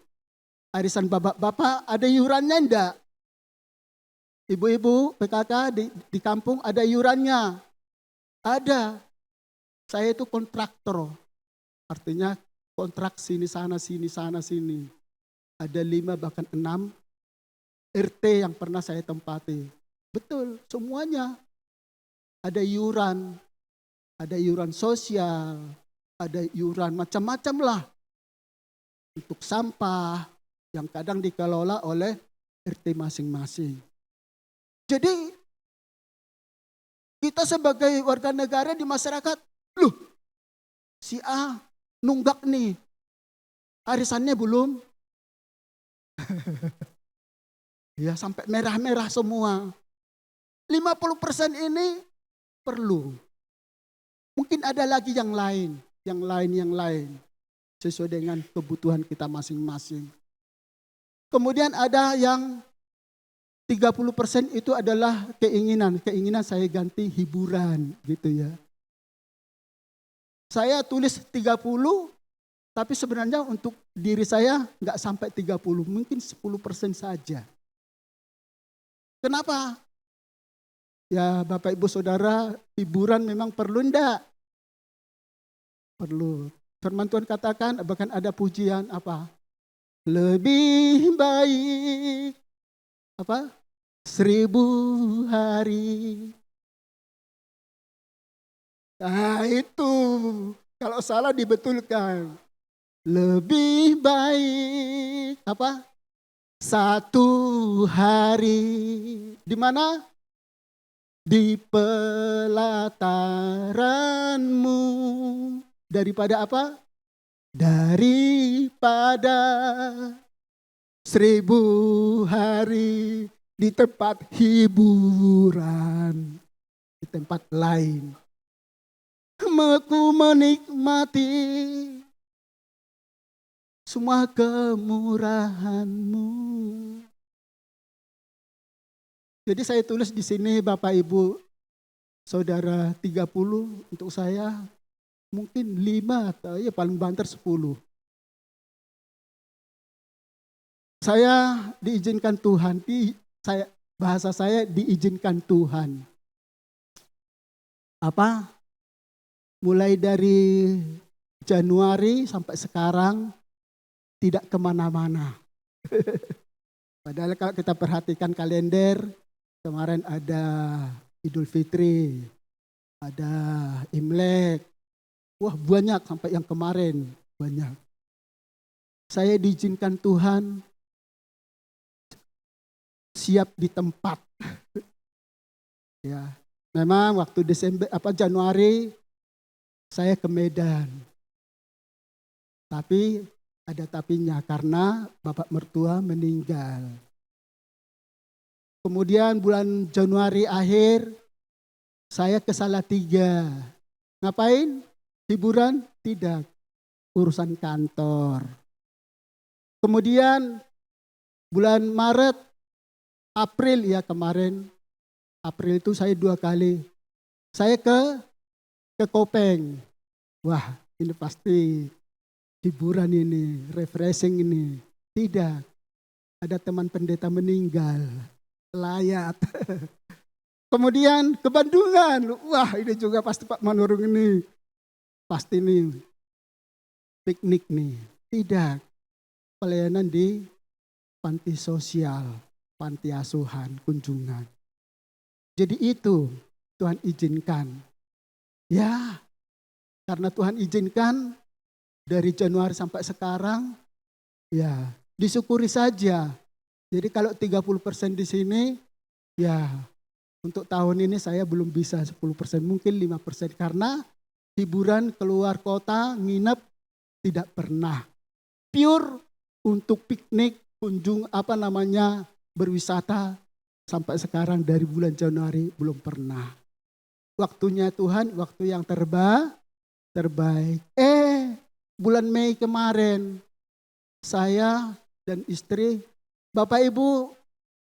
Arisan bapak-bapak ada iurannya enggak? Ibu-ibu PKK di kampung ada iurannya? Ada. Saya itu kontraktor. Artinya kontrak sini sana sini. Ada 5 bahkan 6 RT yang pernah saya tempati. Betul, semuanya. Ada iuran sosial, ada iuran macam-macam lah. Untuk sampah yang kadang dikelola oleh RT masing-masing. Jadi Kita sebagai warga negara di masyarakat, loh si A nunggak nih, arisannya belum. Ya sampai merah-merah semua. 50% ini perlu. Mungkin ada lagi yang lain. Sesuai dengan kebutuhan kita masing-masing. Kemudian ada yang 30% itu adalah keinginan. Keinginan saya ganti hiburan gitu ya. Saya tulis 30, tapi sebenarnya untuk diri saya nggak sampai 30, mungkin 10% saja. Kenapa? Ya Bapak Ibu Saudara, hiburan memang perlu enggak? Perlu. Firman Tuhan katakan, bahkan ada pujian apa? Lebih baik apa? 1000 hari. Nah itu, kalau salah dibetulkan. Lebih baik apa? 1 hari. Di mana? Di pelataranmu. Daripada apa? Daripada 1000 hari di tempat hiburan, di tempat lain. Aku menikmati semua kemurahan-Mu. Jadi saya tulis di sini Bapak Ibu Saudara 30, untuk saya mungkin 5 atau ya paling banter 10. Saya diizinkan Tuhan, bahasa saya diizinkan Tuhan. Apa? Mulai dari Januari sampai sekarang tidak kemana-mana. Padahal kalau kita perhatikan kalender, kemarin ada Idul Fitri, ada Imlek. Wah banyak sampai yang kemarin, banyak. Saya diizinkan Tuhan siap di tempat. Ya, memang waktu Januari saya ke Medan. Tapi ada tapinya karena bapak mertua meninggal. Kemudian bulan Januari akhir saya ke Salatiga. Ngapain? Hiburan? Tidak. Urusan kantor. Kemudian bulan Maret, April ya kemarin. April itu saya 2 kali. Saya ke Kopeng. Wah ini pasti hiburan ini, refreshing ini. Tidak. Ada teman pendeta meninggal. Layat. Kemudian ke Bandungan. Wah ini juga pasti Pak Manurung ini. Pasti nih piknik nih. Tidak. Pelayanan di panti sosial, panti asuhan, kunjungan. Jadi itu Tuhan izinkan. Ya, karena Tuhan izinkan dari Januari sampai sekarang, ya disyukuri saja. Jadi kalau 30% di sini, ya untuk tahun ini saya belum bisa 10%, mungkin 5% karena hiburan keluar kota, nginep tidak pernah. Pure untuk piknik, berwisata sampai sekarang dari bulan Januari belum pernah. Waktunya Tuhan, waktu yang terbaik. Bulan Mei kemarin, saya dan istri, Bapak Ibu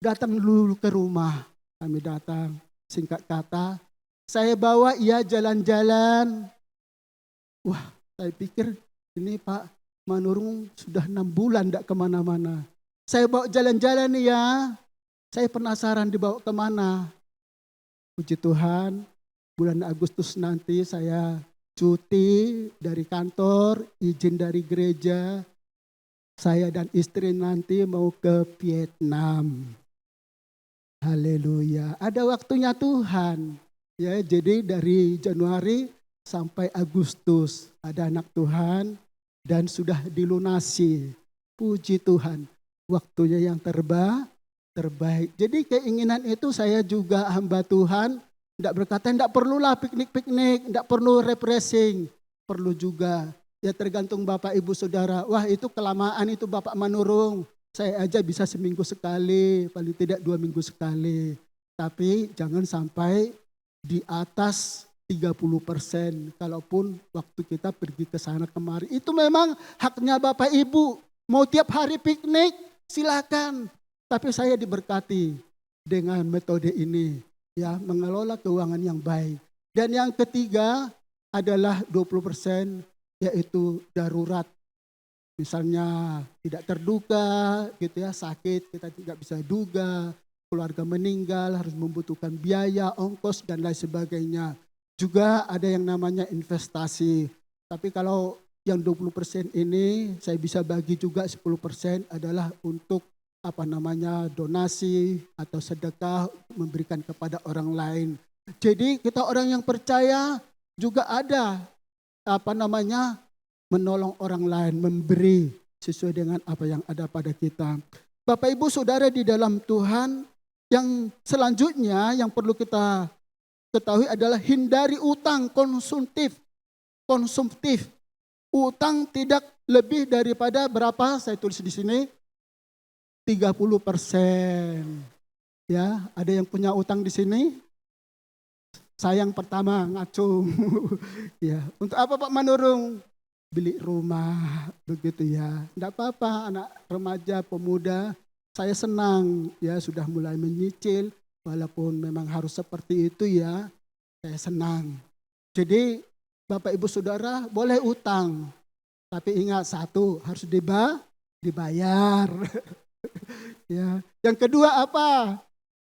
datang dulu ke rumah. Kami datang, singkat kata, saya bawa ia jalan-jalan. Wah, saya pikir ini Pak Manurung sudah 6 bulan tidak kemana-mana. Saya bawa jalan-jalan nih ya. Saya penasaran dibawa kemana. Puji Tuhan, bulan Agustus nanti saya cuti dari kantor, izin dari gereja. Saya dan istri nanti mau ke Vietnam. Haleluya. Ada waktunya Tuhan. Ya, jadi dari Januari sampai Agustus ada anak Tuhan dan sudah dilunasi. Puji Tuhan. Waktunya yang terbaik. Jadi keinginan itu saya juga hamba Tuhan Tidak berkata tidak perlulah piknik-piknik, tidak perlu refreshing. Perlu juga. Ya tergantung Bapak Ibu Saudara. Wah itu kelamaan itu Bapak menurung. Saya aja bisa seminggu sekali, paling tidak 2 minggu sekali. Tapi jangan sampai di atas 30%. Kalaupun waktu kita pergi ke sana kemari. Itu memang haknya Bapak Ibu. Mau tiap hari piknik silakan. Tapi saya diberkati dengan metode ini. Ya, mengelola keuangan yang baik. Dan yang ketiga adalah 20% yaitu darurat. Misalnya tidak terduga gitu ya, sakit kita tidak bisa duga, keluarga meninggal harus membutuhkan biaya, ongkos dan lain sebagainya. Juga ada yang namanya investasi. Tapi kalau yang 20% ini saya bisa bagi juga 10% adalah untuk donasi atau sedekah memberikan kepada orang lain. Jadi kita orang yang percaya juga ada menolong orang lain, memberi sesuai dengan apa yang ada pada kita. Bapak Ibu Saudara di dalam Tuhan, yang selanjutnya yang perlu kita ketahui adalah hindari utang konsumtif. Utang tidak lebih daripada berapa? Saya tulis di sini 30%. Ya, ada yang punya utang di sini? Saya yang pertama ngacung. Ya, untuk apa Pak menurung? Beli rumah, begitu ya. Enggak apa-apa, anak remaja, pemuda, saya senang ya sudah mulai menyicil, walaupun memang harus seperti itu ya, saya senang. Jadi Bapak Ibu Saudara boleh utang, tapi ingat satu harus dibayar. Ya. Yang kedua apa?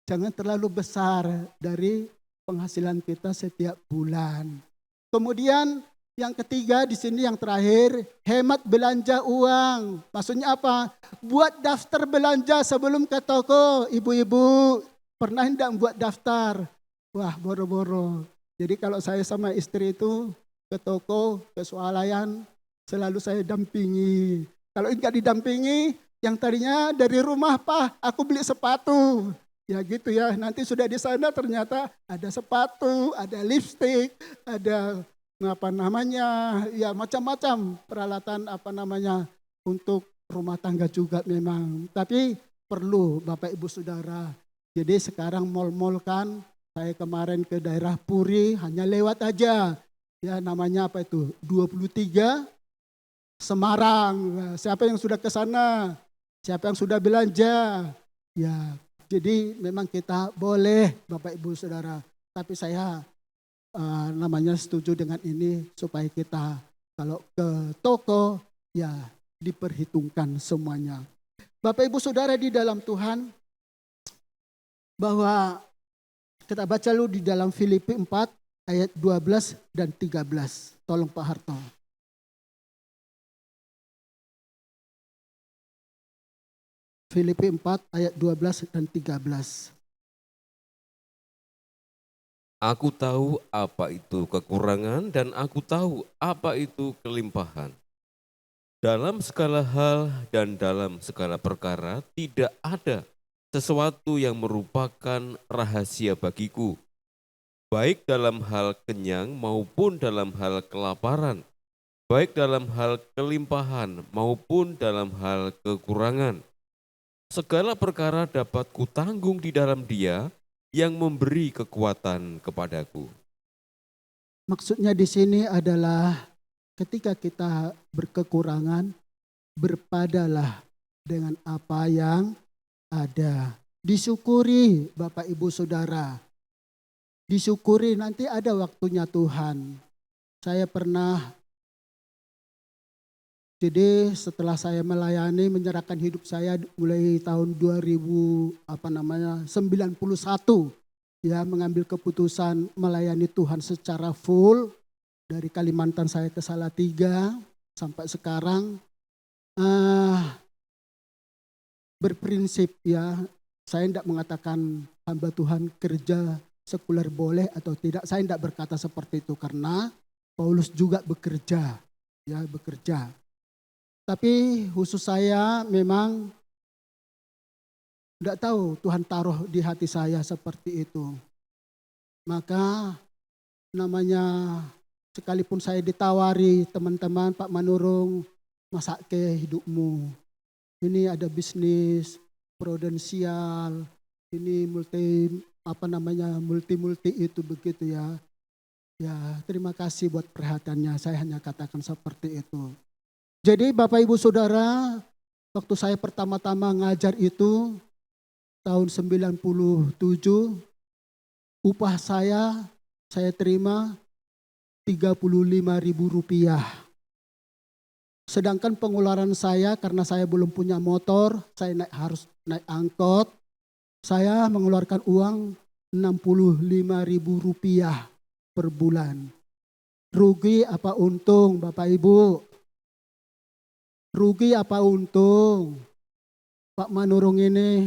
Jangan terlalu besar dari penghasilan kita setiap bulan. Kemudian yang ketiga di sini yang terakhir, hemat belanja uang. Maksudnya apa? Buat daftar belanja sebelum ke toko. Ibu-ibu pernah enggak buat daftar? Wah, boro-boro. Jadi kalau saya sama istri itu ke toko, ke swalayan, selalu saya dampingi. Kalau enggak didampingi, yang tadinya dari rumah, Pak, aku beli sepatu. Ya gitu ya, nanti sudah di sana ternyata ada sepatu, ada lipstik, ada ya macam-macam peralatan untuk rumah tangga juga memang. Tapi perlu Bapak Ibu Saudara. Jadi sekarang mal-mal kan, saya kemarin ke daerah Puri hanya lewat aja. Ya namanya 23 Semarang. Siapa yang sudah ke sana? Siapa yang sudah belanja? Ya, jadi memang kita boleh Bapak Ibu Saudara. Tapi saya setuju dengan ini supaya kita kalau ke toko ya diperhitungkan semuanya. Bapak Ibu Saudara di dalam Tuhan, bahwa kita baca dulu di dalam Filipi 4 ayat 12 dan 13. Tolong Pak Harto. Filipi 4 ayat 12 dan 13. Aku tahu apa itu kekurangan dan aku tahu apa itu kelimpahan. Dalam segala hal dan dalam segala perkara tidak ada sesuatu yang merupakan rahasia bagiku, baik dalam hal kenyang maupun dalam hal kelaparan, baik dalam hal kelimpahan maupun dalam hal kekurangan. Segala perkara dapat kutanggung di dalam Dia yang memberi kekuatan kepadaku. Maksudnya di sini adalah ketika kita berkekurangan, berpadalah dengan apa yang ada. Disyukuri Bapak Ibu Saudara. Disyukuri, nanti ada waktunya Tuhan. Saya pernah, jadi setelah saya melayani, menyerahkan hidup saya mulai tahun 91, ya mengambil keputusan melayani Tuhan secara full dari Kalimantan saya ke Salatiga sampai sekarang berprinsip ya, saya tidak mengatakan hamba Tuhan kerja sekuler boleh atau tidak, saya tidak berkata seperti itu karena Paulus juga bekerja, ya bekerja. Tapi khusus saya memang tidak tahu Tuhan taruh di hati saya seperti itu. Maka namanya sekalipun saya ditawari teman-teman, Pak Manurung, masak ke hidupmu. Ini ada bisnis prudensial, ini multi itu begitu ya. Ya, terima kasih buat perhatiannya. Saya hanya katakan seperti itu. Jadi Bapak Ibu Saudara, waktu saya pertama-tama ngajar itu tahun 97, upah saya terima Rp35.000. Sedangkan pengeluaran saya karena saya belum punya motor, saya harus naik angkot, saya mengeluarkan uang Rp65.000 per bulan. Rugi apa untung Bapak Ibu? Rugi apa untung? Pak Manurung ini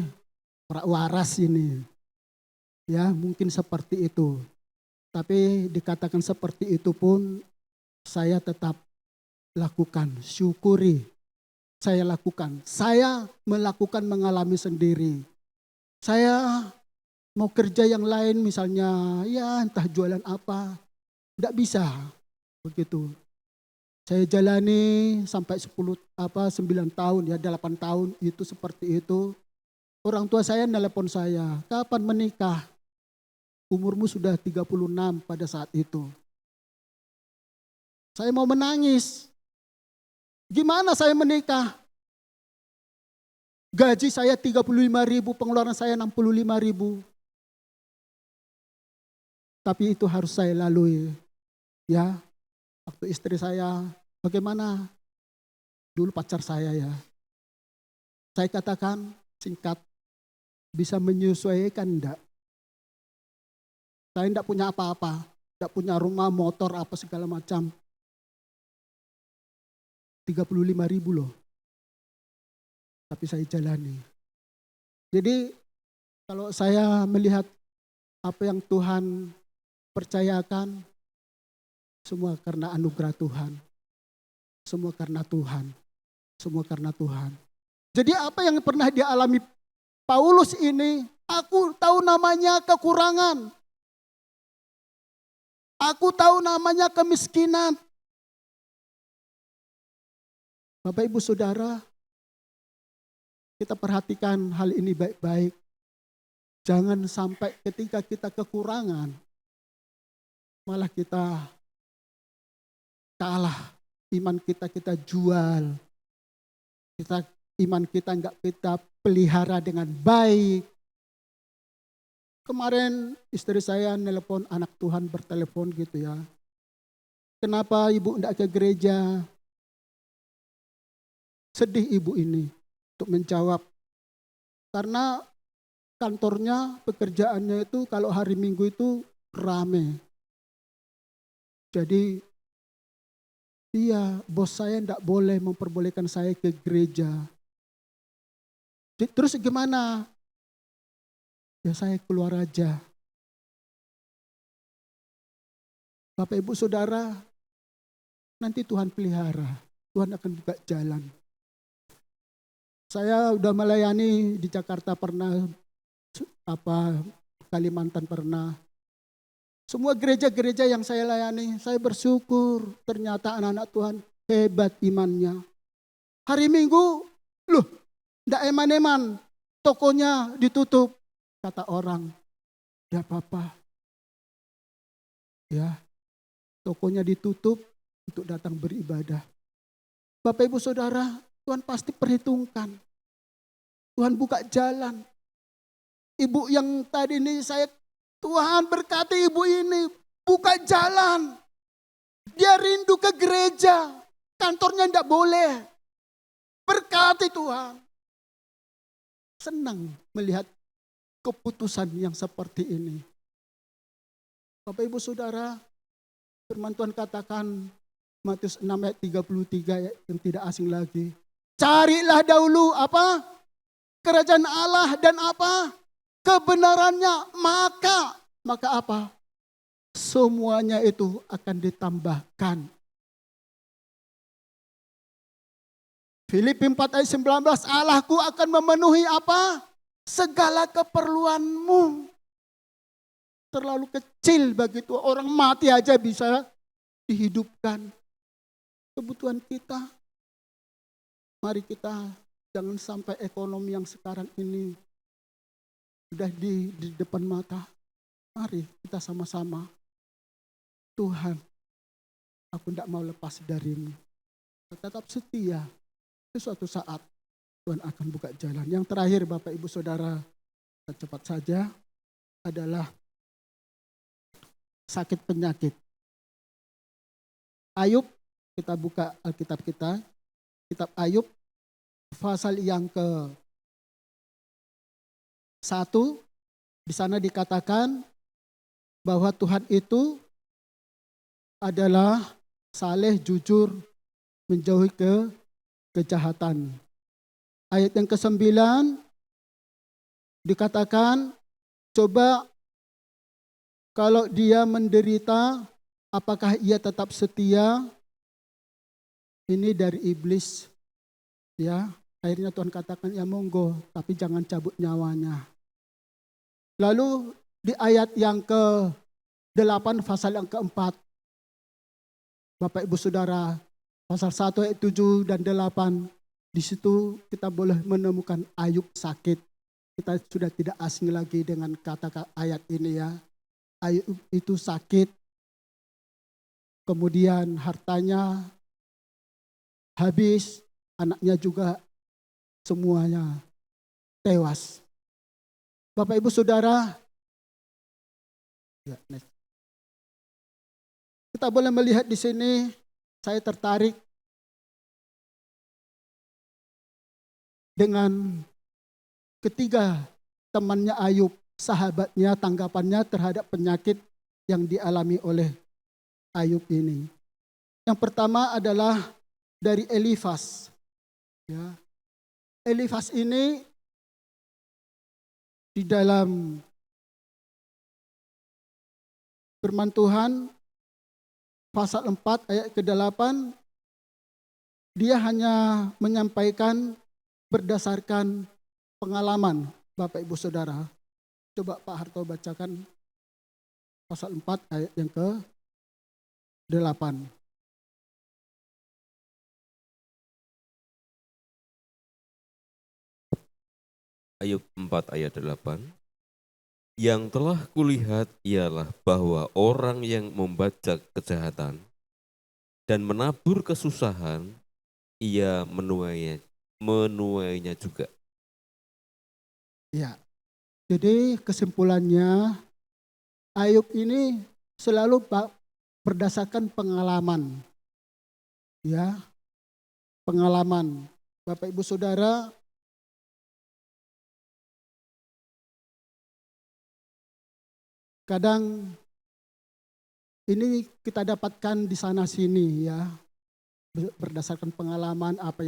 orang waras ini. Ya mungkin seperti itu. Tapi dikatakan seperti itu pun saya tetap lakukan, syukuri. Saya lakukan, saya melakukan mengalami sendiri. Saya mau kerja yang lain misalnya ya entah jualan apa, tidak bisa begitu. Saya jalani sampai 9 tahun ya 8 tahun itu seperti itu. Orang tua saya nelpon saya, kapan menikah? Umurmu sudah 36 pada saat itu. Saya mau menangis. Gimana saya menikah? Gaji saya 35.000, pengeluaran saya 65.000. Tapi itu harus saya lalui. Ya, waktu istri saya, bagaimana? Dulu pacar saya ya. Saya katakan singkat, bisa menyesuaikan enggak? Saya enggak punya apa-apa, enggak punya rumah, motor, apa segala macam. 35.000 loh. Tapi saya jalani. Jadi kalau saya melihat apa yang Tuhan percayakan, semua karena anugerah Tuhan. Semua karena Tuhan. Semua karena Tuhan. Jadi apa yang pernah dialami Paulus ini, aku tahu namanya kekurangan. Aku tahu namanya kemiskinan. Bapak Ibu Saudara, kita perhatikan hal ini baik-baik. Jangan sampai ketika kita kekurangan, malah kita kalah. Iman kita jual. Iman kita enggak kita pelihara dengan baik. Kemarin istri saya nelpon, anak Tuhan bertelepon gitu ya. Kenapa ibu enggak ke gereja? Sedih ibu ini untuk menjawab. Karena kantornya, pekerjaannya itu kalau hari Minggu itu rame. Jadi iya, bos saya enggak boleh memperbolehkan saya ke gereja. Terus gimana? Ya saya keluar aja. Bapak Ibu Saudara, nanti Tuhan pelihara. Tuhan akan buka jalan. Saya udah melayani di Jakarta pernah, Kalimantan pernah. Semua gereja-gereja yang saya layani, saya bersyukur. Ternyata anak-anak Tuhan hebat imannya. Hari Minggu, loh, ndak eman-eman, tokonya ditutup. Kata orang, ya apa-apa. Ya, tokonya ditutup untuk datang beribadah. Bapak Ibu Saudara, Tuhan pasti perhitungkan. Tuhan buka jalan. Ibu yang tadi ini Tuhan berkati ibu ini, buka jalan. Dia rindu ke gereja, kantornya tidak boleh. Berkati Tuhan. Senang melihat keputusan yang seperti ini. Bapak Ibu Saudara, firman Tuhan katakan Matius 6 ayat 33 yang tidak asing lagi. Carilah dahulu apa? Kerajaan Allah dan apa? Kebenarannya, maka apa? Semuanya itu akan ditambahkan. Filipi 4 ayat 19, Allahku akan memenuhi apa? Segala keperluanmu. terlalu kecil begitu. Orang mati aja bisa dihidupkan. Kebutuhan kita, mari kita jangan sampai ekonomi yang sekarang ini sudah di depan mata. Mari kita sama-sama, Tuhan, aku tidak mau lepas darimu. Tetap setia, suatu saat Tuhan akan buka jalan. Yang terakhir Bapak Ibu Saudara, cepat saja, adalah sakit penyakit. Ayub, kita buka Alkitab kita, kitab Ayub, pasal yang ke-1, di sana dikatakan bahwa Tuhan itu adalah saleh, jujur, menjauhi kejahatan. Ayat yang ke-9 dikatakan, coba kalau dia menderita, apakah ia tetap setia? Ini dari iblis. Ya, akhirnya Tuhan katakan, ya monggo, tapi jangan cabut nyawanya. Lalu di ayat yang ke-8, pasal yang ke-4, Bapak Ibu Saudara, pasal 1 ayat 7 dan 8, di situ kita boleh menemukan Ayub sakit. Kita sudah tidak asing lagi dengan kata ayat ini ya. Ayub itu sakit, kemudian hartanya habis, anaknya juga semuanya tewas. Bapak Ibu Saudara, kita boleh melihat di sini, saya tertarik dengan ketiga temannya Ayub, sahabatnya, tanggapannya terhadap penyakit yang dialami oleh Ayub ini. Yang pertama adalah dari Elifas. Ya. Elifas ini di dalam firman Tuhan pasal 4 ayat ke-8, dia hanya menyampaikan berdasarkan pengalaman. Bapak Ibu Saudara, coba Pak Harto bacakan pasal 4 ayat yang ke-8. Ayub 4 ayat 8. Yang telah kulihat ialah bahwa orang yang membajak kejahatan dan menabur kesusahan, ia menuainya juga. Ya, jadi kesimpulannya Ayub ini selalu berdasarkan pengalaman. Ya, pengalaman. Bapak Ibu Saudara, kadang ini kita dapatkan di sana sini ya, berdasarkan pengalaman apa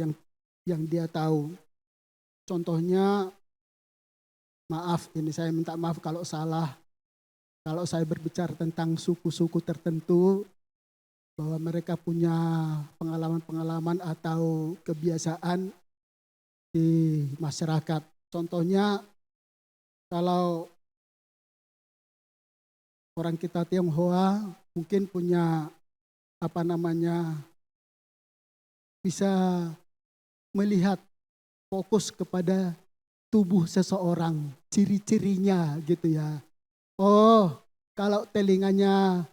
yang dia tahu. Contohnya, maaf, ini saya minta maaf kalau salah. Kalau saya berbicara tentang suku-suku tertentu, bahwa mereka punya pengalaman-pengalaman atau kebiasaan di masyarakat. Contohnya, kalau orang kita Tionghoa mungkin punya bisa melihat fokus kepada tubuh seseorang, ciri-cirinya gitu ya. Oh, kalau telinganya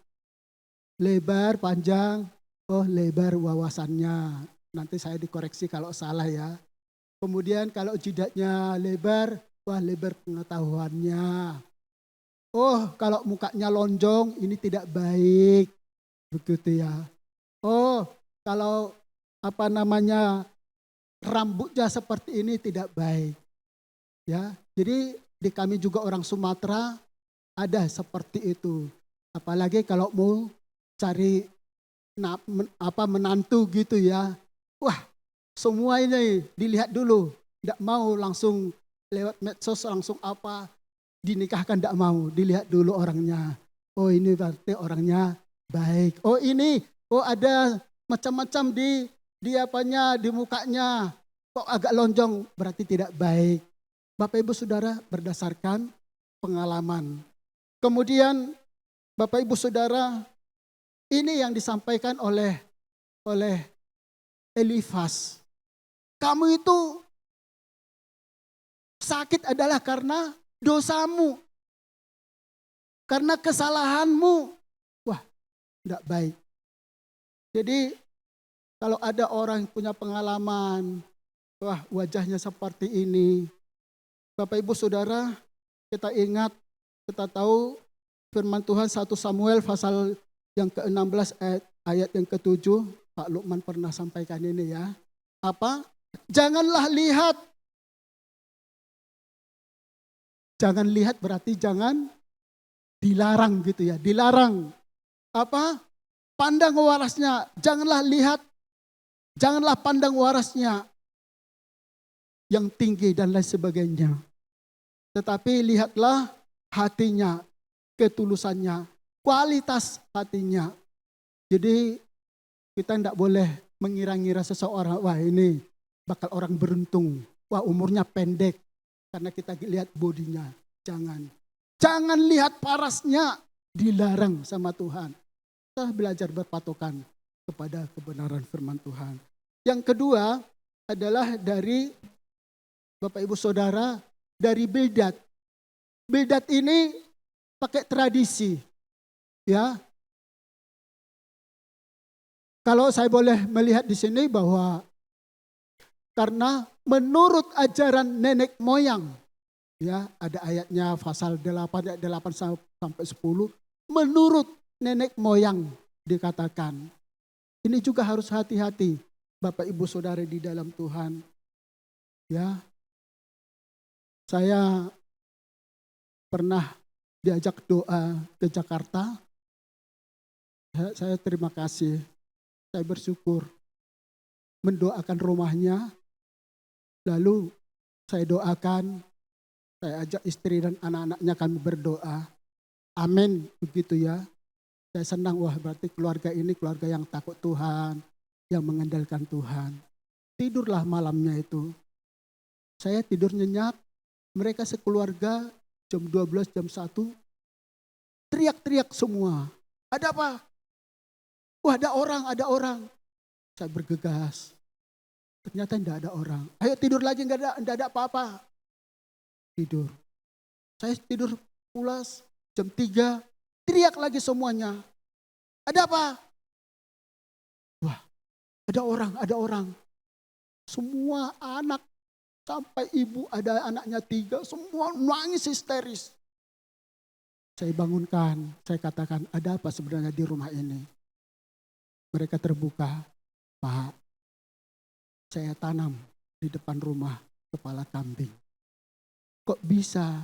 lebar, panjang, oh lebar wawasannya. Nanti saya dikoreksi kalau salah ya. Kemudian kalau jidatnya lebar, wah lebar pengetahuannya. Oh, kalau mukanya lonjong, ini tidak baik. Begitu ya. Oh, kalau rambutnya seperti ini tidak baik. Ya, jadi di kami juga orang Sumatera ada seperti itu. Apalagi kalau mau cari menantu gitu ya. Wah, semua ini dilihat dulu. Tidak mau langsung lewat medsos langsung dinikahkan, tidak mau. Dilihat dulu orangnya. Oh, ini berarti orangnya baik. Oh, ada macam-macam di mukanya. Kok agak lonjong, berarti tidak baik. Bapak Ibu Saudara, berdasarkan pengalaman. Kemudian Bapak Ibu Saudara, ini yang disampaikan oleh Elifas. Kamu itu sakit adalah karena dosamu. Karena kesalahanmu. Wah, tidak baik. Jadi kalau ada orang yang punya pengalaman, wah wajahnya seperti ini. Bapak Ibu Saudara, kita ingat, kita tahu firman Tuhan 1 Samuel pasal yang ke-16 ayat yang ke-7. Pak Lukman pernah sampaikan ini ya. Apa? Janganlah lihat. Jangan lihat berarti jangan dilarang gitu ya. Dilarang. Apa? Pandang warasnya. Janganlah lihat. Janganlah pandang warasnya. Yang tinggi dan lain sebagainya. Tetapi lihatlah hatinya. Ketulusannya. Kualitas hatinya. Jadi kita tidak boleh mengira-ngira seseorang, wah ini bakal orang beruntung, wah umurnya pendek, karena kita lihat bodinya. Jangan lihat parasnya, dilarang sama Tuhan. Kita belajar berpatokan kepada kebenaran firman Tuhan. Yang kedua adalah dari Bapak Ibu Saudara, dari Bildad. Bildad ini pakai tradisi, ya. Kalau saya boleh melihat di sini bahwa karena menurut ajaran nenek moyang, ya ada ayatnya pasal 8 ayat 8 sampai 10, menurut nenek moyang dikatakan. Ini juga harus hati-hati Bapak Ibu Saudara di dalam Tuhan. Ya. Saya pernah diajak doa ke Jakarta. Saya terima kasih. Saya bersyukur mendoakan rumahnya, lalu saya doakan, saya ajak istri dan anak-anaknya kami berdoa. Amin, begitu ya. Saya senang, wah berarti keluarga ini keluarga yang takut Tuhan, yang mengandalkan Tuhan. Tidurlah malamnya itu. Saya tidur nyenyak, mereka sekeluarga jam 12, jam 1, teriak-teriak semua. Ada apa? Wah ada orang. Saya bergegas. Ternyata tidak ada orang. Ayo tidur lagi, tidak ada apa-apa. Tidur. Saya tidur pulas jam 3. Teriak lagi semuanya. Ada apa? Wah ada orang. Semua anak sampai ibu ada anaknya 3. Semua nangis histeris. Saya bangunkan. Saya katakan ada apa sebenarnya di rumah ini? Mereka terbuka, Pak, saya tanam di depan rumah kepala kambing. Kok bisa?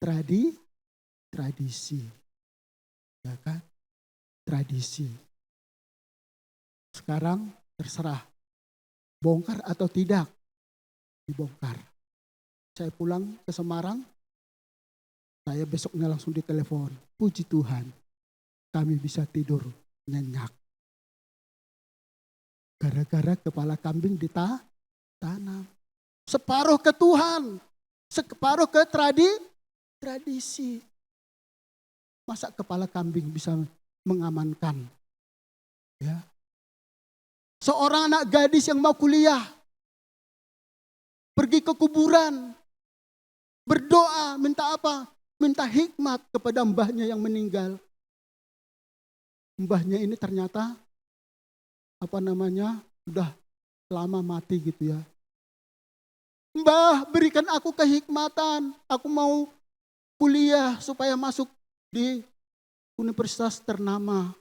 Tradisi. Ya kan? Tradisi. Sekarang terserah. Bongkar atau tidak? Dibongkar. Saya pulang ke Semarang. Saya besoknya langsung ditelepon. Puji Tuhan. Kami bisa tidur nyenyak. Gara-gara kepala kambing ditanam. Separuh ke Tuhan. Separuh ke tradisi. Masa kepala kambing bisa mengamankan? Ya. Seorang anak gadis yang mau kuliah. Pergi ke kuburan. Berdoa, minta apa? Minta hikmat kepada mbahnya yang meninggal. Mbahnya ini ternyata sudah lama mati gitu ya. Mbah, berikan aku kehikmatan. Aku mau kuliah supaya masuk di universitas ternama.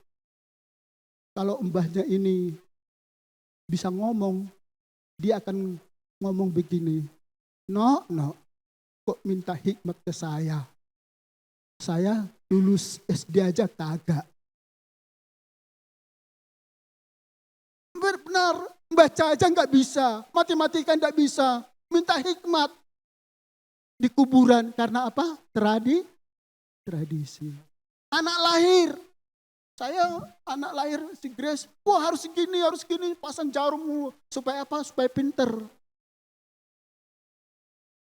Kalau mbahnya ini bisa ngomong, dia akan ngomong begini. No, kok minta hikmat ke saya? Saya lulus SD aja kagak. Benar, baca aja nggak bisa, matematika nggak bisa, minta hikmat di kuburan karena apa? Tradisi. Anak lahir, saya anak lahir si Grace, wah harus gini, pasang jarum supaya apa? Supaya pinter.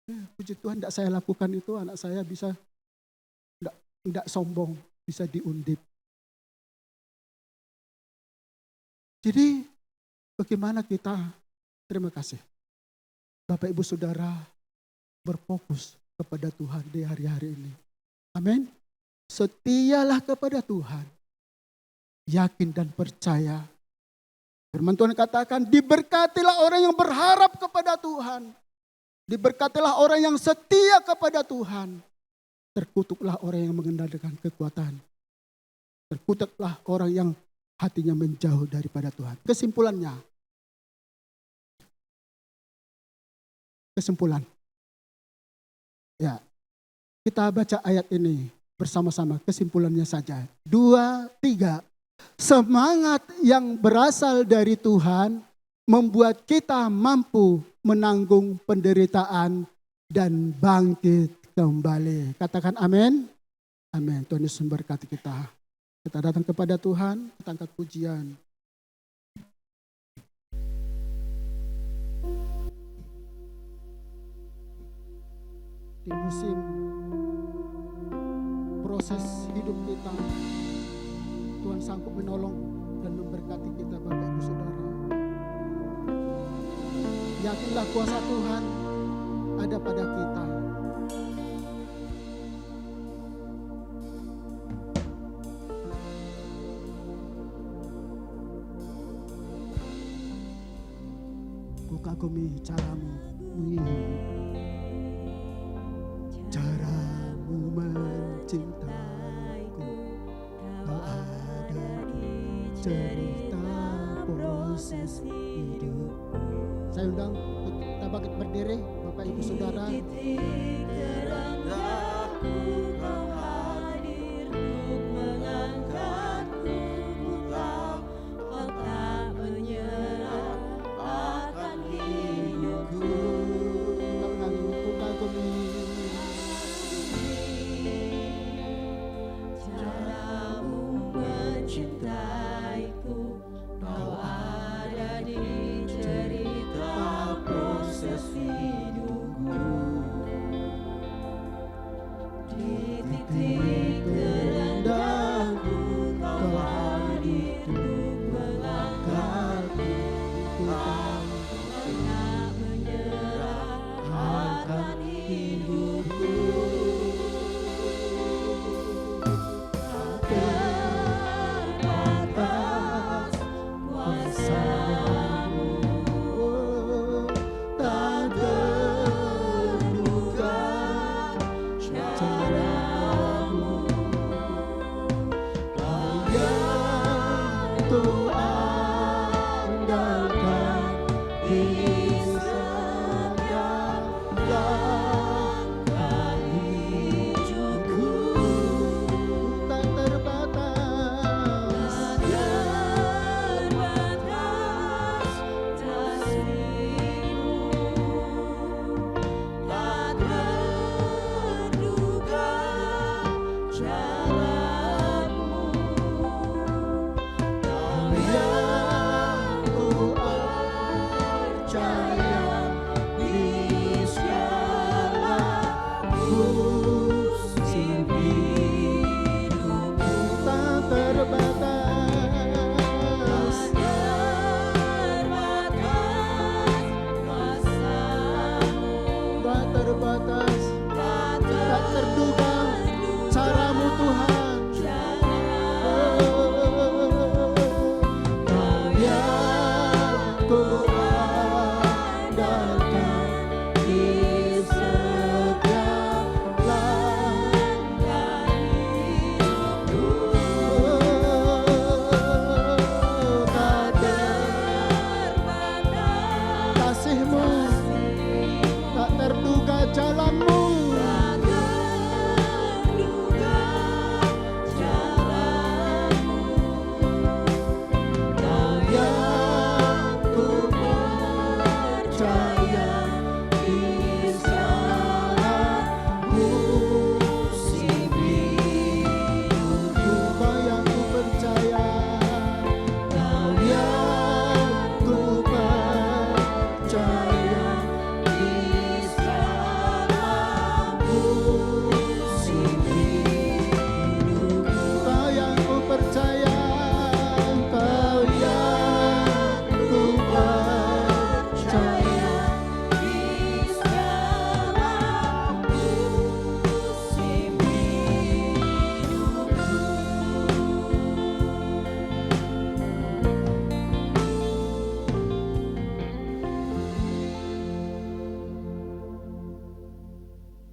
Puji Tuhan tidak saya lakukan itu, anak saya bisa tidak sombong, bisa diundip. Jadi bagaimana kita, terima kasih. Bapak Ibu Saudara berfokus kepada Tuhan di hari-hari ini. Amin. Setialah kepada Tuhan. Yakin dan percaya. Firman Tuhan katakan, diberkatilah orang yang berharap kepada Tuhan. Diberkatilah orang yang setia kepada Tuhan. Terkutuklah orang yang mengendalikan kekuatan. Terkutuklah orang yang hatinya menjauh daripada Tuhan. Kesimpulan. Ya, kita baca ayat ini bersama-sama, kesimpulannya saja. 2, 3. Semangat yang berasal dari Tuhan membuat kita mampu menanggung penderitaan dan bangkit kembali. Katakan amin. Amin. Tuhan Yesus memberkati kita. Kita datang kepada Tuhan, kita angkat pujian. Di musim proses hidup kita, Tuhan sanggup menolong dan memberkati kita, Bapak Ibu Saudara. Yakinlah kuasa Tuhan ada pada kita. Ku kagumi caramu, caramu mencintaiku. Kau ada di cerita proses hidup. Saya undang kita bangkit berdiri, Bapak Ibu Saudara.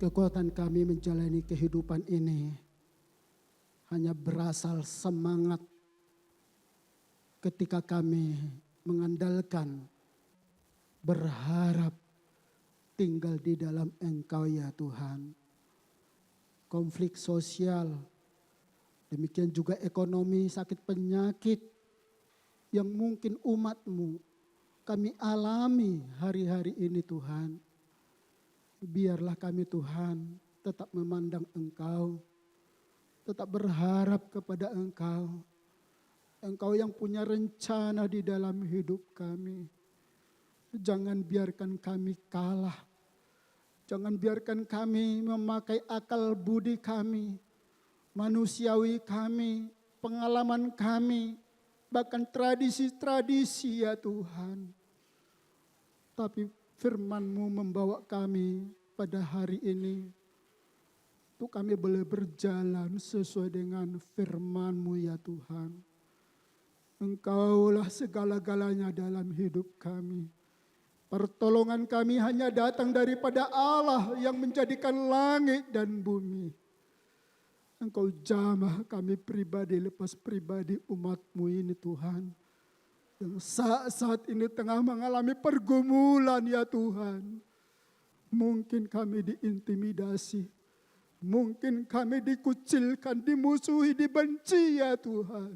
Kekuatan kami menjalani kehidupan ini hanya berasal semangat ketika kami mengandalkan, berharap tinggal di dalam Engkau ya Tuhan. Konflik sosial, demikian juga ekonomi, sakit penyakit yang mungkin umat-Mu kami alami hari-hari ini Tuhan. Biarlah kami Tuhan tetap memandang Engkau, tetap berharap kepada Engkau. Engkau yang punya rencana di dalam hidup kami. Jangan biarkan kami kalah. Jangan biarkan kami memakai akal budi kami, manusiawi kami, pengalaman kami, bahkan tradisi-tradisi ya Tuhan. Tapi firman-Mu membawa kami pada hari ini untuk kami boleh berjalan sesuai dengan firman-Mu ya Tuhan. Engkaulah segala-galanya dalam hidup kami. Pertolongan kami hanya datang daripada Allah yang menjadikan langit dan bumi. Engkau jamah kami pribadi lepas pribadi umat-Mu ini Tuhan. Yang saat ini tengah mengalami pergumulan ya Tuhan. Mungkin kami diintimidasi. Mungkin kami dikucilkan, dimusuhi, dibenci ya Tuhan.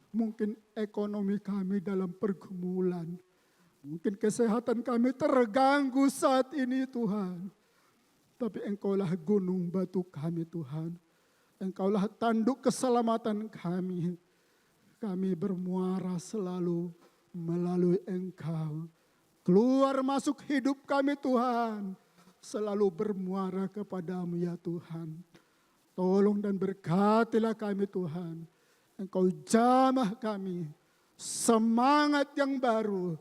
Mungkin ekonomi kami dalam pergumulan. Mungkin kesehatan kami terganggu saat ini Tuhan. Tapi Engkaulah gunung batu kami Tuhan. Engkaulah tanduk keselamatan kami. Kami bermuara selalu melalui Engkau. Keluar masuk hidup kami Tuhan. Selalu bermuara kepadamu ya Tuhan. Tolong dan berkatilah kami Tuhan. Engkau jamah kami. Semangat yang baru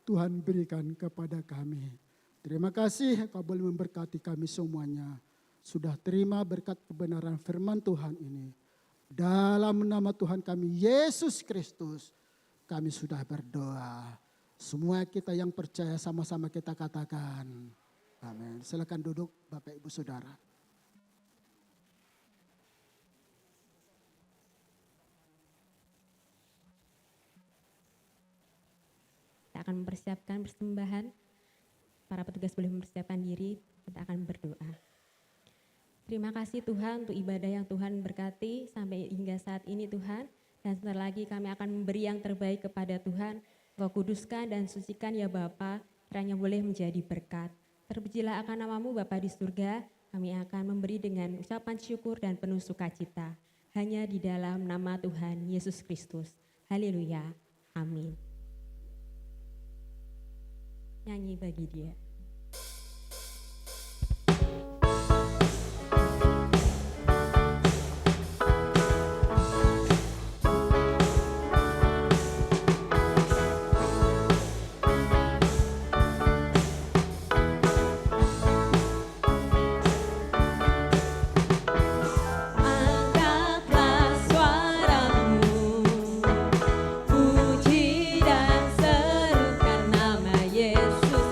Tuhan berikan kepada kami. Terima kasih Engkau boleh memberkati kami semuanya. Sudah terima berkat kebenaran firman Tuhan ini. Dalam nama Tuhan kami Yesus Kristus kami sudah berdoa. Semua kita yang percaya sama-sama kita katakan amin. Silakan duduk Bapak Ibu Saudara. Kita akan mempersiapkan persembahan. Para petugas boleh mempersiapkan diri, kita akan berdoa. Terima kasih Tuhan untuk ibadah yang Tuhan berkati sampai hingga saat ini Tuhan. Dan sebentar lagi kami akan memberi yang terbaik kepada Tuhan. Engkau kuduskan dan sucikan ya Bapa, kiranya boleh menjadi berkat. Terpujilah akan nama-Mu Bapa di surga, kami akan memberi dengan ucapan syukur dan penuh sukacita. Hanya di dalam nama Tuhan Yesus Kristus. Haleluya. Amin. Nyanyi bagi Dia. Angkatlah suaramu, puji dan serukan nama Yesus.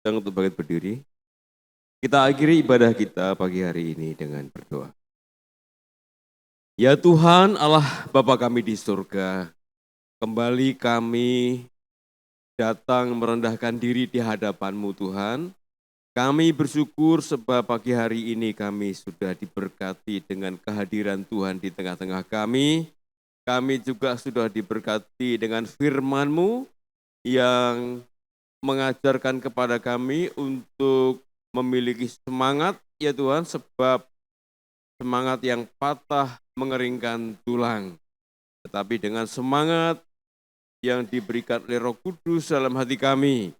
Sedang untuk bangkit berdiri. Kita akhiri ibadah kita pagi hari ini dengan berdoa. Ya Tuhan Allah Bapa kami di surga, kembali kami datang merendahkan diri di hadapan-Mu Tuhan. Kami bersyukur sebab pagi hari ini kami sudah diberkati dengan kehadiran Tuhan di tengah-tengah kami. Kami juga sudah diberkati dengan firman-Mu yang mengajarkan kepada kami untuk memiliki semangat ya Tuhan, sebab semangat yang patah mengeringkan tulang. Tetapi dengan semangat yang diberikan oleh Roh Kudus dalam hati kami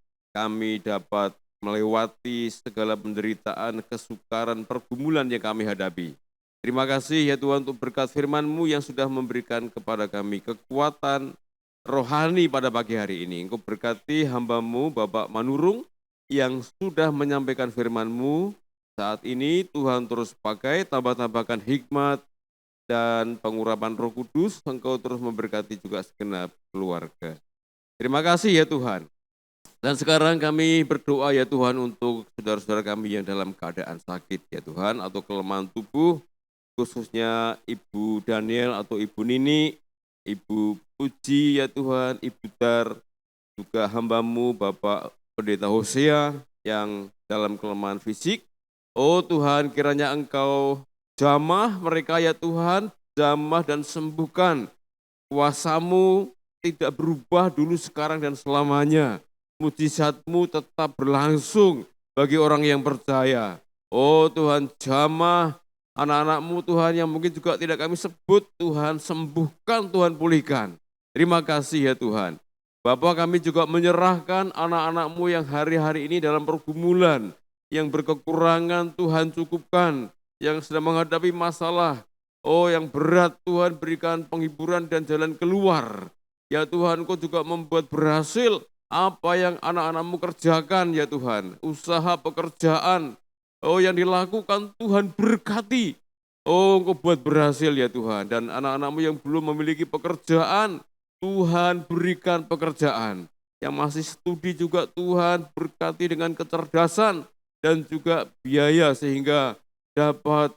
dapat melewati segala penderitaan, kesukaran, pergumulan yang kami hadapi. Terima kasih ya Tuhan untuk berkat firman-Mu yang sudah memberikan kepada kami kekuatan rohani pada pagi hari ini. Engkau berkati hamba-Mu Bapak Manurung yang sudah menyampaikan firman-Mu. Saat ini Tuhan terus pakai, tambah-tambahkan hikmat dan pengurapan Roh Kudus. Engkau terus memberkati juga segenap keluarga. Terima kasih ya Tuhan. Dan sekarang kami berdoa ya Tuhan untuk saudara-saudara kami yang dalam keadaan sakit ya Tuhan, atau kelemahan tubuh, khususnya Ibu Daniel atau Ibu Nini, Ibu Puji ya Tuhan, Ibu Dar, juga hamba-Mu Bapak Pendeta Hosea yang dalam kelemahan fisik. Oh Tuhan, kiranya Engkau jamah mereka ya Tuhan, jamah dan sembuhkan. Kuasa-Mu tidak berubah dulu, sekarang, dan selamanya. Mujizat-Mu tetap berlangsung bagi orang yang percaya. Oh Tuhan, jamah anak-anak-Mu Tuhan yang mungkin juga tidak kami sebut, Tuhan sembuhkan, Tuhan pulihkan. Terima kasih ya Tuhan. Bapa, kami juga menyerahkan anak-anak-Mu yang hari-hari ini dalam pergumulan, yang berkekurangan Tuhan cukupkan, yang sedang menghadapi masalah, oh yang berat Tuhan berikan penghiburan dan jalan keluar. Ya Tuhan, Engkau juga membuat berhasil apa yang anak-anak-Mu kerjakan ya Tuhan. Usaha pekerjaan, oh yang dilakukan Tuhan berkati. Oh Engkau buat berhasil ya Tuhan. Dan anak-anak-Mu yang belum memiliki pekerjaan, Tuhan berikan pekerjaan. Yang masih studi juga Tuhan berkati dengan kecerdasan dan juga biaya sehingga dapat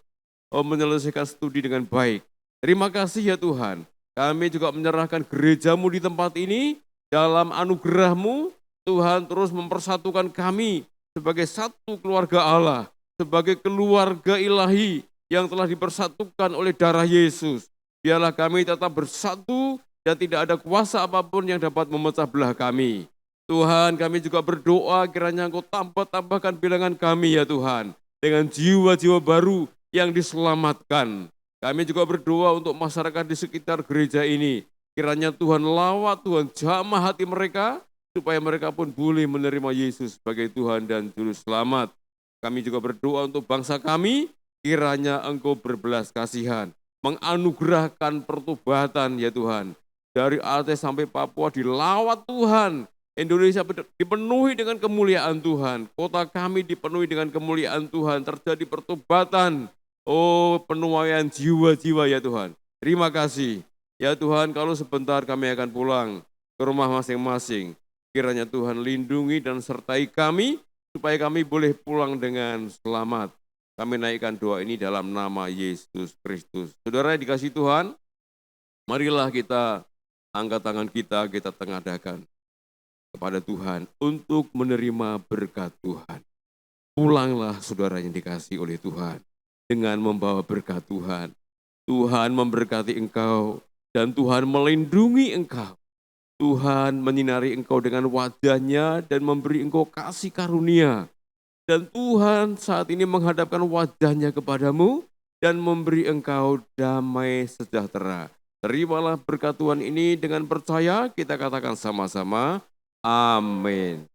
menyelesaikan studi dengan baik. Terima kasih ya Tuhan. Kami juga menyerahkan gereja-Mu di tempat ini. Dalam anugerah-Mu, Tuhan terus mempersatukan kami sebagai satu keluarga Allah, sebagai keluarga ilahi yang telah dipersatukan oleh darah Yesus. Biarlah kami tetap bersatu dan tidak ada kuasa apapun yang dapat memecah belah kami. Tuhan, kami juga berdoa kiranya Engkau tambahkan bilangan kami ya Tuhan, dengan jiwa-jiwa baru yang diselamatkan. Kami juga berdoa untuk masyarakat di sekitar gereja ini. Kiranya Tuhan lawat, Tuhan jamah hati mereka, supaya mereka pun boleh menerima Yesus sebagai Tuhan dan Juru Selamat. Kami juga berdoa untuk bangsa kami, kiranya Engkau berbelas kasihan, menganugerahkan pertobatan ya Tuhan. Dari Aceh sampai Papua dilawat Tuhan, Indonesia dipenuhi dengan kemuliaan Tuhan, kota kami dipenuhi dengan kemuliaan Tuhan, terjadi pertobatan, oh penuaian jiwa-jiwa ya Tuhan. Terima kasih. Ya Tuhan, kalau sebentar kami akan pulang ke rumah masing-masing, kiranya Tuhan lindungi dan sertai kami, supaya kami boleh pulang dengan selamat. Kami naikkan doa ini dalam nama Yesus Kristus. Saudara yang dikasihi Tuhan, marilah kita angkat tangan kita tengadakan kepada Tuhan untuk menerima berkat Tuhan. Pulanglah saudara yang dikasihi oleh Tuhan dengan membawa berkat Tuhan. Tuhan memberkati engkau, dan Tuhan melindungi engkau. Tuhan menyinari engkau dengan wajah-Nya dan memberi engkau kasih karunia. Dan Tuhan saat ini menghadapkan wajah-Nya kepadamu dan memberi engkau damai sejahtera. Terimalah berkat Tuhan ini dengan percaya, kita katakan sama-sama, amin.